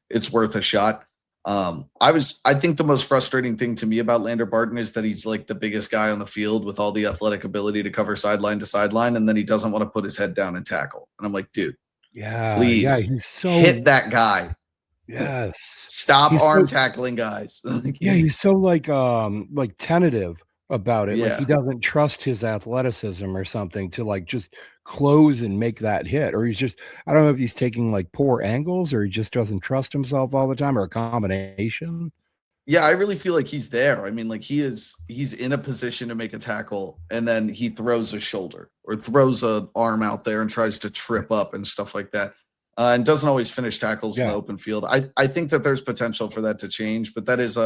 it's worth a shot. I think the most frustrating thing to me about Lander Barton is that he's like the biggest guy on the field with all the athletic ability to cover sideline to sideline, and then he doesn't want to put his head down and tackle. And I'm like, dude, Yeah, please he's so hit that guy. yes. Stop He's arm so, tackling guys. yeah, he's so like tentative about it. Like he Yeah. doesn't trust his athleticism or something to like just close and make that hit. Or he's just, I don't know if he's taking like poor angles or he just doesn't trust himself all the time or a combination. Yeah, I really feel like he's there. I mean, like he's in a position to make a tackle and then he throws a shoulder or throws an arm out there and tries to trip up and stuff like that. And doesn't always finish tackles in the open field. I think that there's potential for that to change, but that is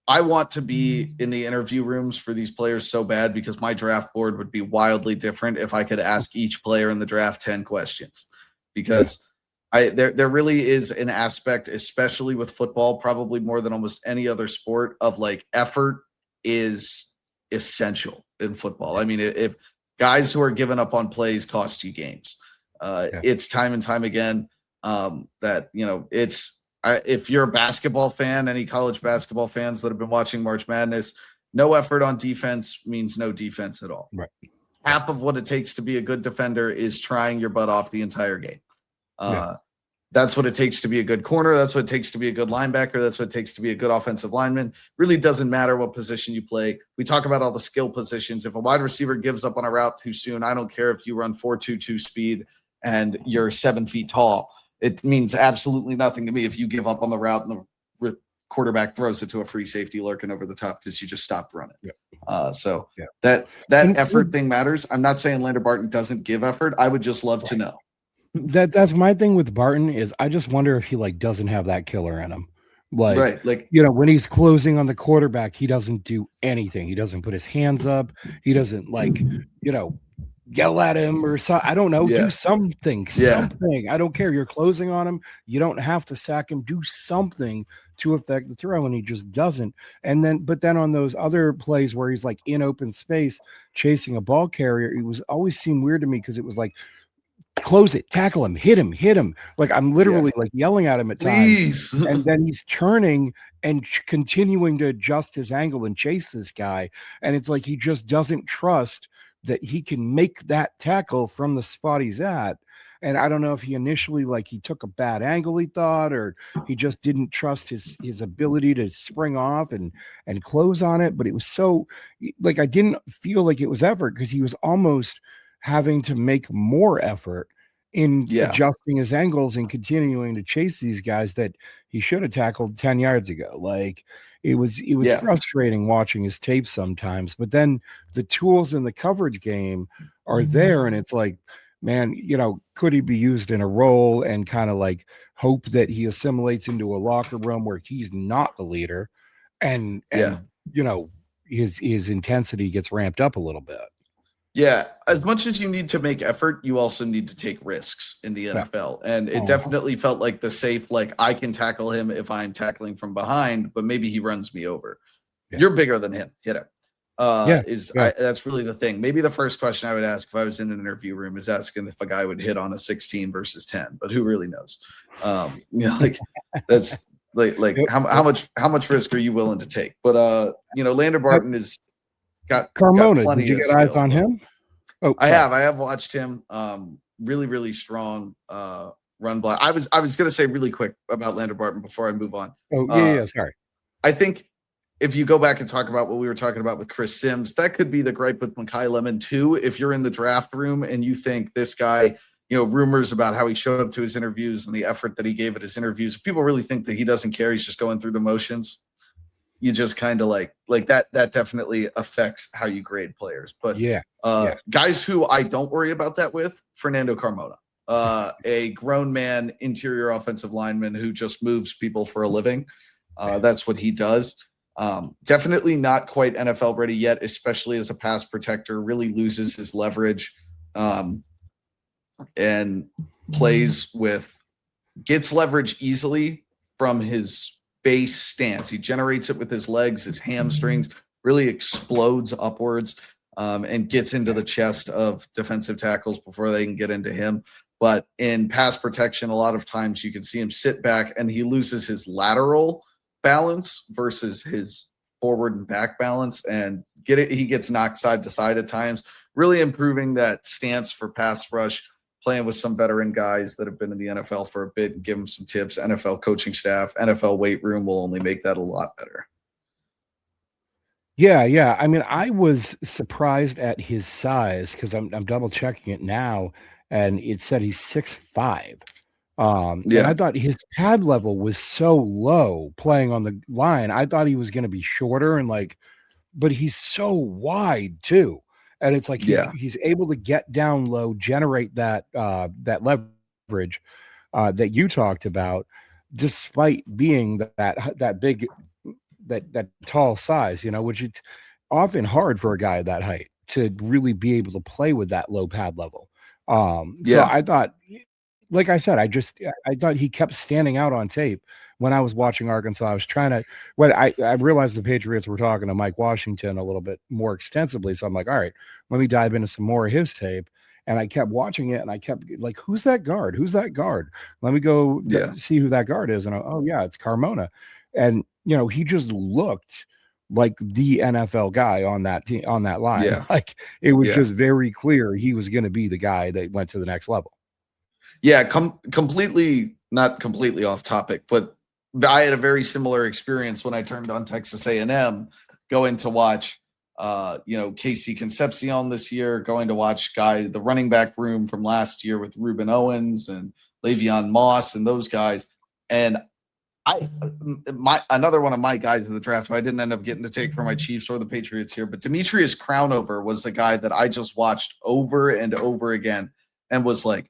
I want to be in the interview rooms for these players so bad because my draft board would be wildly different if I could ask each player in the draft 10 questions. Because there really is an aspect, especially with football, probably more than almost any other sport, of like effort is essential in football. I mean, if guys who are giving up on plays cost you games, it's time and time again that it's if you're a basketball fan, any college basketball fans that have been watching March Madness, no effort on defense means no defense at all. Right. Half of what it takes to be a good defender is trying your butt off the entire game. That's what it takes to be a good corner. That's what it takes to be a good linebacker. That's what it takes to be a good offensive lineman. Really doesn't matter what position you play. We talk about all the skill positions. If a wide receiver gives up on a route too soon, I don't care if you run 4.22 speed and you're 7 feet tall. It means absolutely nothing to me if you give up on the route and the quarterback throws it to a free safety lurking over the top because you just stopped running. That effort thing matters. I'm not saying Lander Barton doesn't give effort. I would just love to know. That's my thing with Barton is I just wonder if he like doesn't have that killer in him. Like when he's closing on the quarterback, he doesn't do anything. He doesn't put his hands up. He doesn't yell at him or so. I don't know. Do Yeah. something, Yeah. something. I don't care. You're closing on him. You don't have to sack him. Do something to affect the throw, and he just doesn't. And then, but then on those other plays where he's like in open space chasing a ball carrier, it was always seemed weird to me because it was like, close it, tackle him, hit him, hit him. Like I'm Yeah. literally like yelling at him at times. Please. And then he's turning and continuing to adjust his angle and chase this guy. And it's like he just doesn't trust that he can make that tackle from the spot he's at. And I don't know if he initially like he took a bad angle, he thought, or he just didn't trust his ability to spring off and close on it. But it was so like I didn't feel like it was effort because he was almost having to make more effort in Yeah. adjusting his angles and continuing to chase these guys that he should have tackled 10 yards ago. Like it was Yeah. frustrating watching his tape sometimes, but then the tools in the coverage game are there and it's like, man, you know, could he be used in a role and kind of like hope that he assimilates into a locker room where he's not the leader and Yeah. you know his intensity gets ramped up a little bit. Yeah, as much as you need to make effort, you also need to take risks in the Yeah. NFL. And it Oh, definitely felt like the safe, like I can tackle him if I'm tackling from behind, but maybe he runs me over. yeah. You're bigger than him. Hit him. Yeah. That's really the thing. Maybe the first question I would ask if I was in an interview room is asking if a guy would hit on a 16 versus 10, but who really knows? Like that's like how much risk are you willing to take? But Lander Barton is got Carmona, plenty did you of get eyes skill. on him? Oh, I sorry. have watched him. Really, really strong run block. I was gonna say really quick about Lander Barton before I move on. Oh, yeah, sorry. I think if you go back and talk about what we were talking about with Chris Sims, that could be the gripe with Mekhi Lemon too. If you're in the draft room and you think this guy, rumors about how he showed up to his interviews and the effort that he gave at his interviews, if people really think that he doesn't care, he's just going through the motions. You just kind of like that definitely affects how you grade players. But Yeah. guys who I don't worry about that with, Fernando Carmona, a grown man, interior offensive lineman who just moves people for a living. That's what he does. Definitely not quite NFL ready yet, especially as a pass protector, really loses his leverage and gets leverage easily from his base stance. He generates it with his legs, his hamstrings, really explodes upwards and gets into the chest of defensive tackles before they can get into him. But in pass protection, a lot of times you can see him sit back and he loses his lateral balance versus his forward and back balance and he gets knocked side to side at times, really improving that stance for pass rush, playing with some veteran guys that have been in the NFL for a bit and give them some tips. NFL coaching staff, NFL weight room will only make that a lot better. Yeah. I mean, I was surprised at his size because I'm double checking it now, and it said he's 6'5". And I thought his pad level was so low playing on the line. I thought he was going to be shorter and but he's so wide too. And it's like he's able to get down low, generate that leverage that you talked about, despite being that big, that tall size, which it's often hard for a guy that height to really be able to play with that low pad level. So I thought, like I said, I thought he kept standing out on tape when I was watching Arkansas. I was trying to, I realized the Patriots were talking to Mike Washington a little bit more extensively. So I'm like, all right, let me dive into some more of his tape. And I kept watching it and I kept like, who's that guard? Who's that guard? Let me go see who that guard is. And it's Carmona. And, he just looked like the NFL guy on that team, on that line. Yeah. Like it was just very clear he was going to be the guy that went to the next level. Yeah, completely, not completely off topic, but I had a very similar experience when I turned on Texas A&M, going to watch, Casey Concepcion this year, going to watch the running back room from last year with Reuben Owens and Le'Veon Moss and those guys. And another one of my guys in the draft who I didn't end up getting to take for my Chiefs or the Patriots here, but Demetrius Crownover was the guy that I just watched over and over again and was like,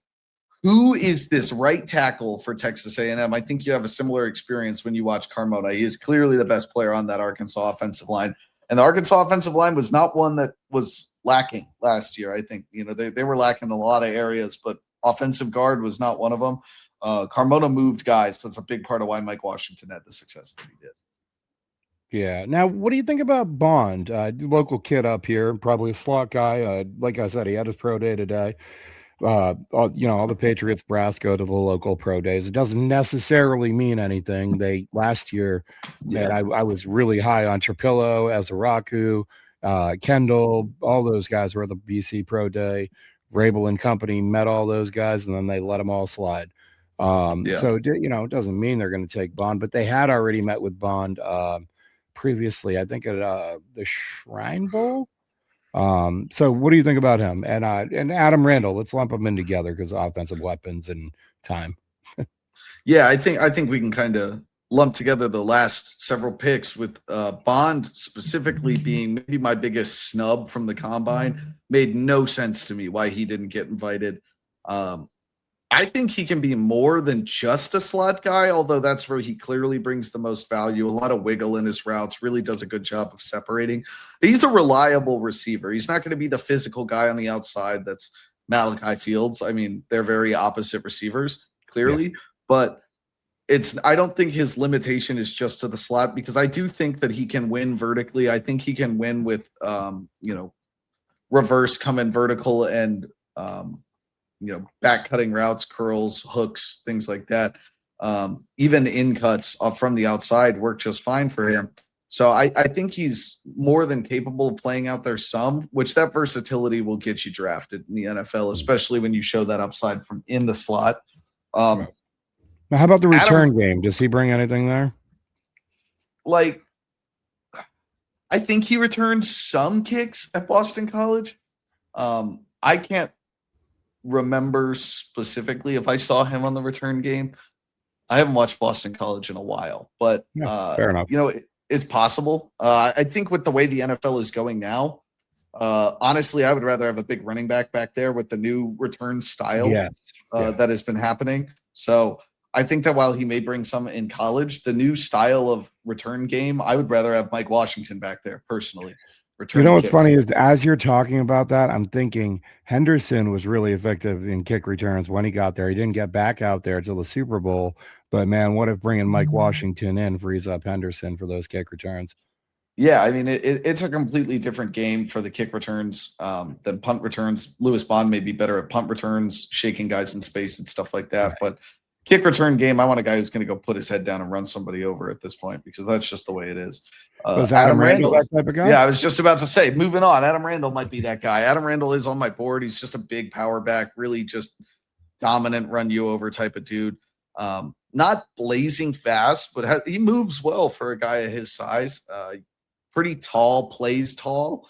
who is this right tackle for Texas A&M? I think you have a similar experience when you watch Carmona. He is clearly the best player on that Arkansas offensive line. And the Arkansas offensive line was not one that was lacking last year. I think they were lacking a lot of areas, but offensive guard was not one of them. Carmona moved guys, so that's a big part of why Mike Washington had the success that he did. Yeah. Now, what do you think about Bond? Local kid up here, probably a slot guy. Like I said, he had his pro day today. All the Patriots brass go to the local pro days. It doesn't necessarily mean anything. They last year, man, I was really high on Trapillo, Azaraku, Kendall, all those guys were at the BC pro day. Vrabel and company met all those guys, and then they let them all slide. So it doesn't mean they're going to take Bond, but they had already met with Bond previously, I think at the Shrine Bowl. So what do you think about him and Adam Randall? Let's lump them in together because offensive weapons and time. Yeah, I think we can kind of lump together the last several picks with Bond specifically being maybe my biggest snub from the combine. Made no sense to me why he didn't get invited. I think he can be more than just a slot guy, although that's where he clearly brings the most value. A lot of wiggle in his routes, really does a good job of separating. He's a reliable receiver. He's not going to be the physical guy on the outside that's Malachi Fields. I mean, they're very opposite receivers, clearly, but I don't think his limitation is just to the slot, because I do think that he can win vertically. I think he can win with, reverse coming vertical and, back cutting routes, curls, hooks, things like that. Even in cuts from the outside work just fine for him. So I think he's more than capable of playing out there some, which that versatility will get you drafted in the NFL, especially when you show that upside from in the slot. Now, how about the return game? Does he bring anything there? Like, I think he returned some kicks at Boston College. I can't remember specifically if I saw him on the return game. I haven't watched Boston College in a while, but fair enough. It's possible. I think with the way the NFL is going now, honestly, I would rather have a big running back there with the new return style that has been happening. So I think that while he may bring some in college, the new style of return game, I would rather have Mike Washington back there personally. What's funny is as you're talking about that, I'm thinking Henderson was really effective in kick returns when he got there. He didn't get back out there until the Super Bowl. But, man, what if bringing Mike Washington in frees up Henderson for those kick returns? Yeah, I mean, it's a completely different game for the kick returns than punt returns. Lewis Bond may be better at punt returns, shaking guys in space and stuff like that. Right. But kick return game, I want a guy who's going to go put his head down and run somebody over at this point, because that's just the way it is. Was Adam Randall that type of guy? Yeah, I was just about to say, moving on, Adam Randall might be that guy. Adam Randall is on my board. He's just a big power back, really just dominant run you over type of dude. Not blazing fast, but he moves well for a guy of his size. Pretty tall, plays tall.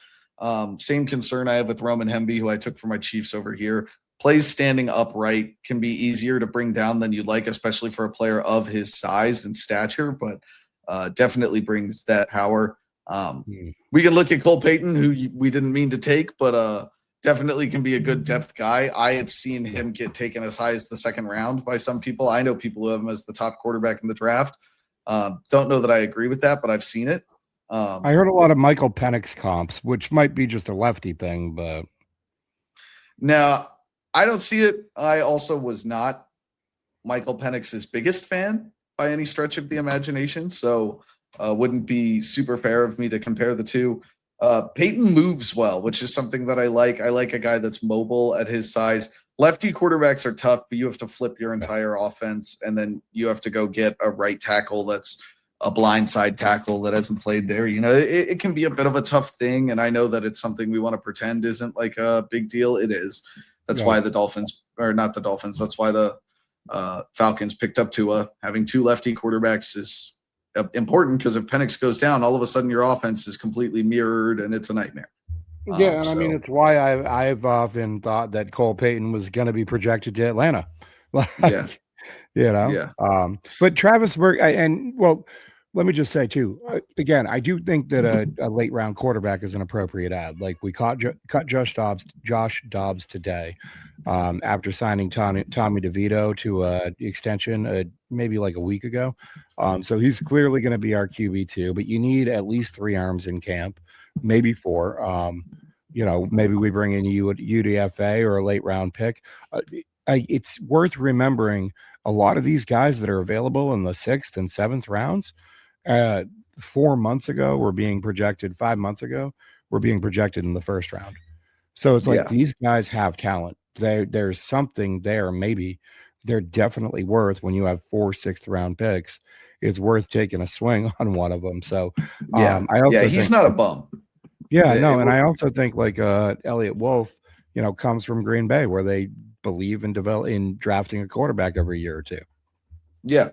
Same concern I have with Roman Hemby, who I took for my Chiefs over here. Plays standing upright, can be easier to bring down than you'd like, especially for a player of his size and stature, but definitely brings that power. We can look at Cole Payton, who we didn't mean to take, but definitely can be a good depth guy. I have seen him get taken as high as the second round by some people. I know people who have him as the top quarterback in the draft. Don't know that I agree with that, but I've seen it. I heard a lot of Michael Penix comps, which might be just a lefty thing, but now I don't see it. I also was not Michael Penix's biggest fan by any stretch of the imagination, so wouldn't be super fair of me to compare the two. Peyton moves well, which is something that I like. I like a guy that's mobile at his size. Lefty quarterbacks are tough, but you have to flip your entire offense, and then you have to go get a right tackle that's a blindside tackle that hasn't played there. It can be a bit of a tough thing, and I know that it's something we want to pretend isn't like a big deal. It is. That's why the Dolphins, or not the Dolphins, that's why the Falcons picked up Tua. Having two lefty quarterbacks is important, because if Penix goes down, all of a sudden your offense is completely mirrored and it's a nightmare. Yeah, and I mean, it's why I've often thought that Cole Payton was going to be projected to Atlanta. But Travis Burke, let me just say too, again, I do think that a late round quarterback is an appropriate ad. Like we cut Josh Dobbs today after signing Tommy DeVito to the extension maybe like a week ago. So he's clearly going to be our QB2, but you need at least 3 arms in camp, maybe 4. maybe we bring in UDFA or a late round pick. It's worth remembering a lot of these guys that are available in the sixth and seventh rounds. Uh, 4 months ago, were being projected. 5 months ago, were being projected in the first round. So it's like Yeah. these guys have talent. There's something there. Maybe they're definitely worth when you have 4 round picks. It's worth taking a swing on one of them. So Yeah. I Yeah. also He's think, not a bum. yeah, It, no, it and would, I also think like Elliot Wolf, comes from Green Bay, where they believe in drafting a quarterback every year or two. yeah.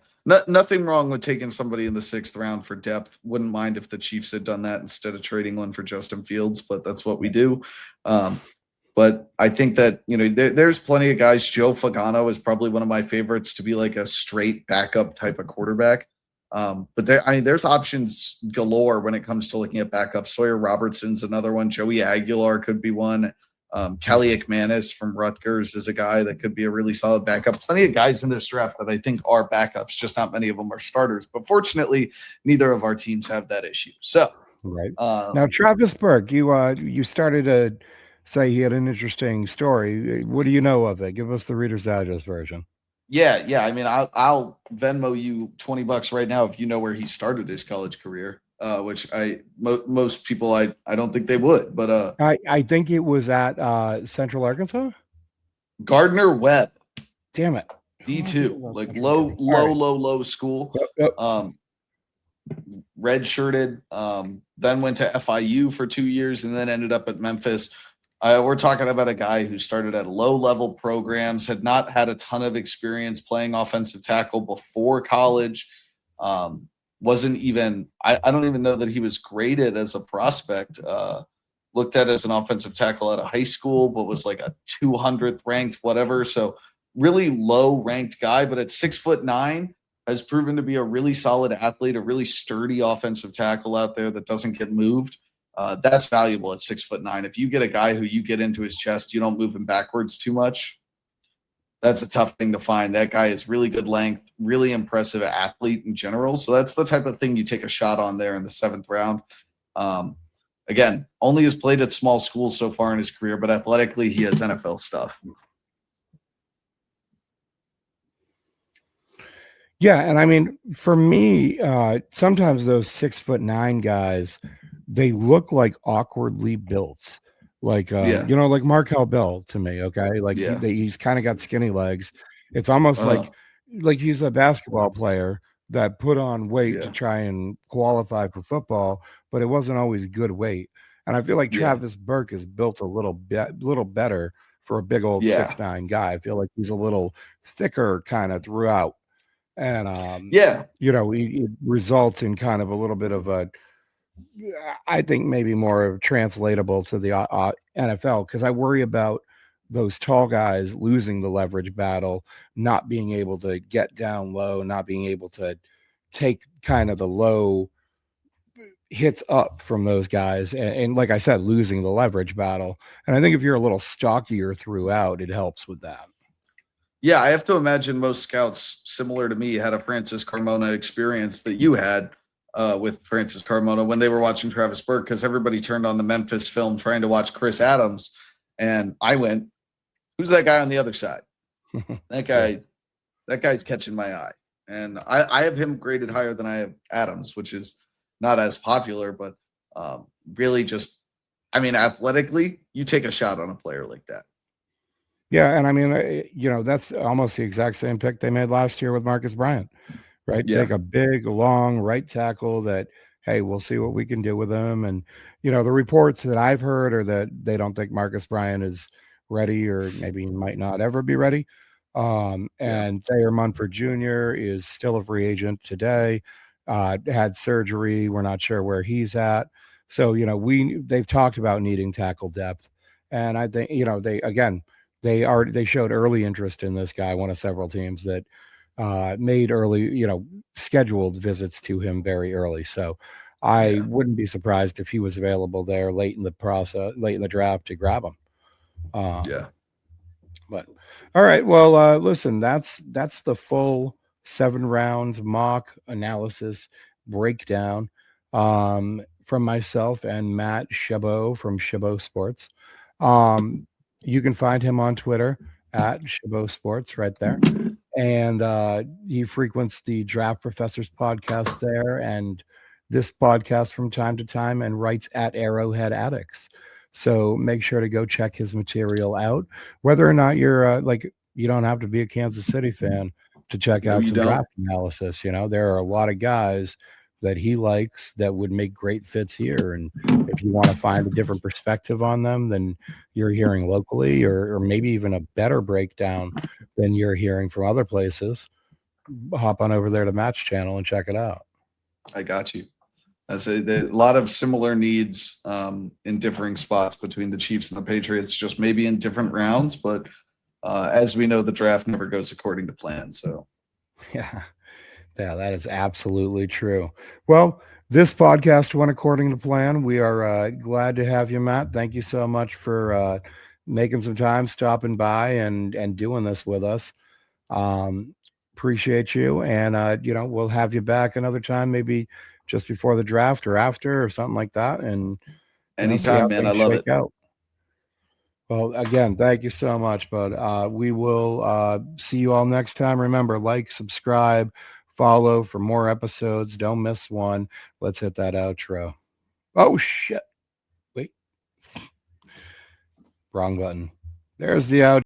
Nothing wrong with taking somebody in the sixth round for depth. Wouldn't mind if the Chiefs had done that instead of trading one for Justin Fields, but that's what we do. Um, but I think that there's plenty of guys. Joe Fagano is probably one of my favorites to be like a straight backup type of quarterback. But there's options galore when it comes to looking at backups. Sawyer Robertson's another one. Joey Aguilar could be one. Kelly McManus from Rutgers is a guy that could be a really solid backup. Plenty of guys in this draft that I think are backups, just not many of them are starters. But fortunately, neither of our teams have that issue. So, Right. Now, um, Travis Burke, you started to say he had an interesting story. What do you know of it? Give us the Reader's Digest version. yeah. I mean, I'll Venmo you $20 right now if you know where he started his college career. Which most people I don't think they would, but I think it was at Central Arkansas. Gardner Webb, Damn it! Who am I thinking D2, about like Central Arkansas? All right. low school. Yep, yep. Redshirted, then went to FIU for 2 years, and then ended up at Memphis. We're talking about a guy who started at low level programs, had not had a ton of experience playing offensive tackle before college. Wasn't even, I don't even know that he was graded as a prospect. Looked at as an offensive tackle at a high school, but was like a 200th ranked, whatever. So really low ranked guy, but at 6'9", has proven to be a really solid athlete, a really sturdy offensive tackle out there that doesn't get moved. That's valuable at 6'9". If you get a guy who you get into his chest, you don't move him backwards too much. That's a tough thing to find. That guy is really good length, really impressive athlete in general. So that's the type of thing you take a shot on there in the seventh round. Um, Again, only has played at small schools so far in his career, but athletically, he has NFL stuff. Yeah, and I mean, for me, sometimes those 6'9" guys, they look like awkwardly built, like Yeah, like Markel Bell to me. Okay, like yeah, he's kind of got skinny legs. It's almost uh, like he's a basketball player that put on weight to yeah, try and qualify for football, but it wasn't always good weight. And I feel like yeah, Travis Burke is built a little better for a big old yeah, 6'9" guy. I feel like he's a little thicker kind of throughout, and yeah, it results in kind of a little bit of a, I think maybe more of translatable to the NFL, because I worry about those tall guys losing the leverage battle, not being able to get down low, not being able to take kind of the low hits up from those guys, and like I said, losing the leverage battle. And I think if you're a little stockier throughout, it helps with that. yeah. I have to imagine most scouts, similar to me, had a Francis Carmona experience that you had with Francis Carmona when they were watching Travis Burke, because everybody turned on the Memphis film trying to watch Chris Adams, and I went, "Who's that guy on the other side? That Yeah. guy, that guy's catching my eye." And I have him graded higher than I have Adams, which is not as popular, but really just, I mean, athletically, you take a shot on a player like that. Yeah, and I mean, that's almost the exact same pick they made last year with Marcus Bryant, right? Yeah, Take a big, long right tackle that, hey, we'll see what we can do with him. And, the reports that I've heard are that they don't think Marcus Bryant is ready, or maybe he might not ever be ready. yeah, And Thayer Munford Jr. is still a free agent today, had surgery. We're not sure where he's at. So, they've talked about needing tackle depth. And I think, they showed early interest in this guy, one of several teams that made early, scheduled visits to him very early. So I yeah, wouldn't be surprised if he was available there late in the process, late in the draft to grab him. yeah, But all right, well, listen, that's the full 7 rounds mock analysis breakdown. from myself and Matt Chabot from Chabot Sports. Um, you can find him on Twitter at Chabot Sports right there. And he frequents the Draft Professors podcast there and this podcast from time to time and writes at Arrowhead Addicts. So make sure to go check his material out. Whether or not you're like, you don't have to be a Kansas City fan to check No, out you some don't. draft analysis. You know, there are a lot of guys that he likes that would make great fits here. And if you want to find a different perspective on them than you're hearing locally, or maybe even a better breakdown than you're hearing from other places, hop on over there to Match Channel and check it out. I got you. A lot of similar needs in differing spots between the Chiefs and the Patriots, just maybe in different rounds. But as we know, the draft never goes according to plan. So, Yeah. Yeah, that is absolutely true. Well, this podcast went according to plan. We are glad to have you, Matt. Thank you so much for making some time, stopping by, and doing this with us. Um, Appreciate you, and we'll have you back another time, maybe just before the draft or after or something like that, and see anytime, how man. I things love it. shake out. Well, again, thank you so much, but we will see you all next time. Remember, like, subscribe, follow for more episodes. Don't miss one. Let's hit that outro. Oh, shit. Wait, wrong button. There's the outro.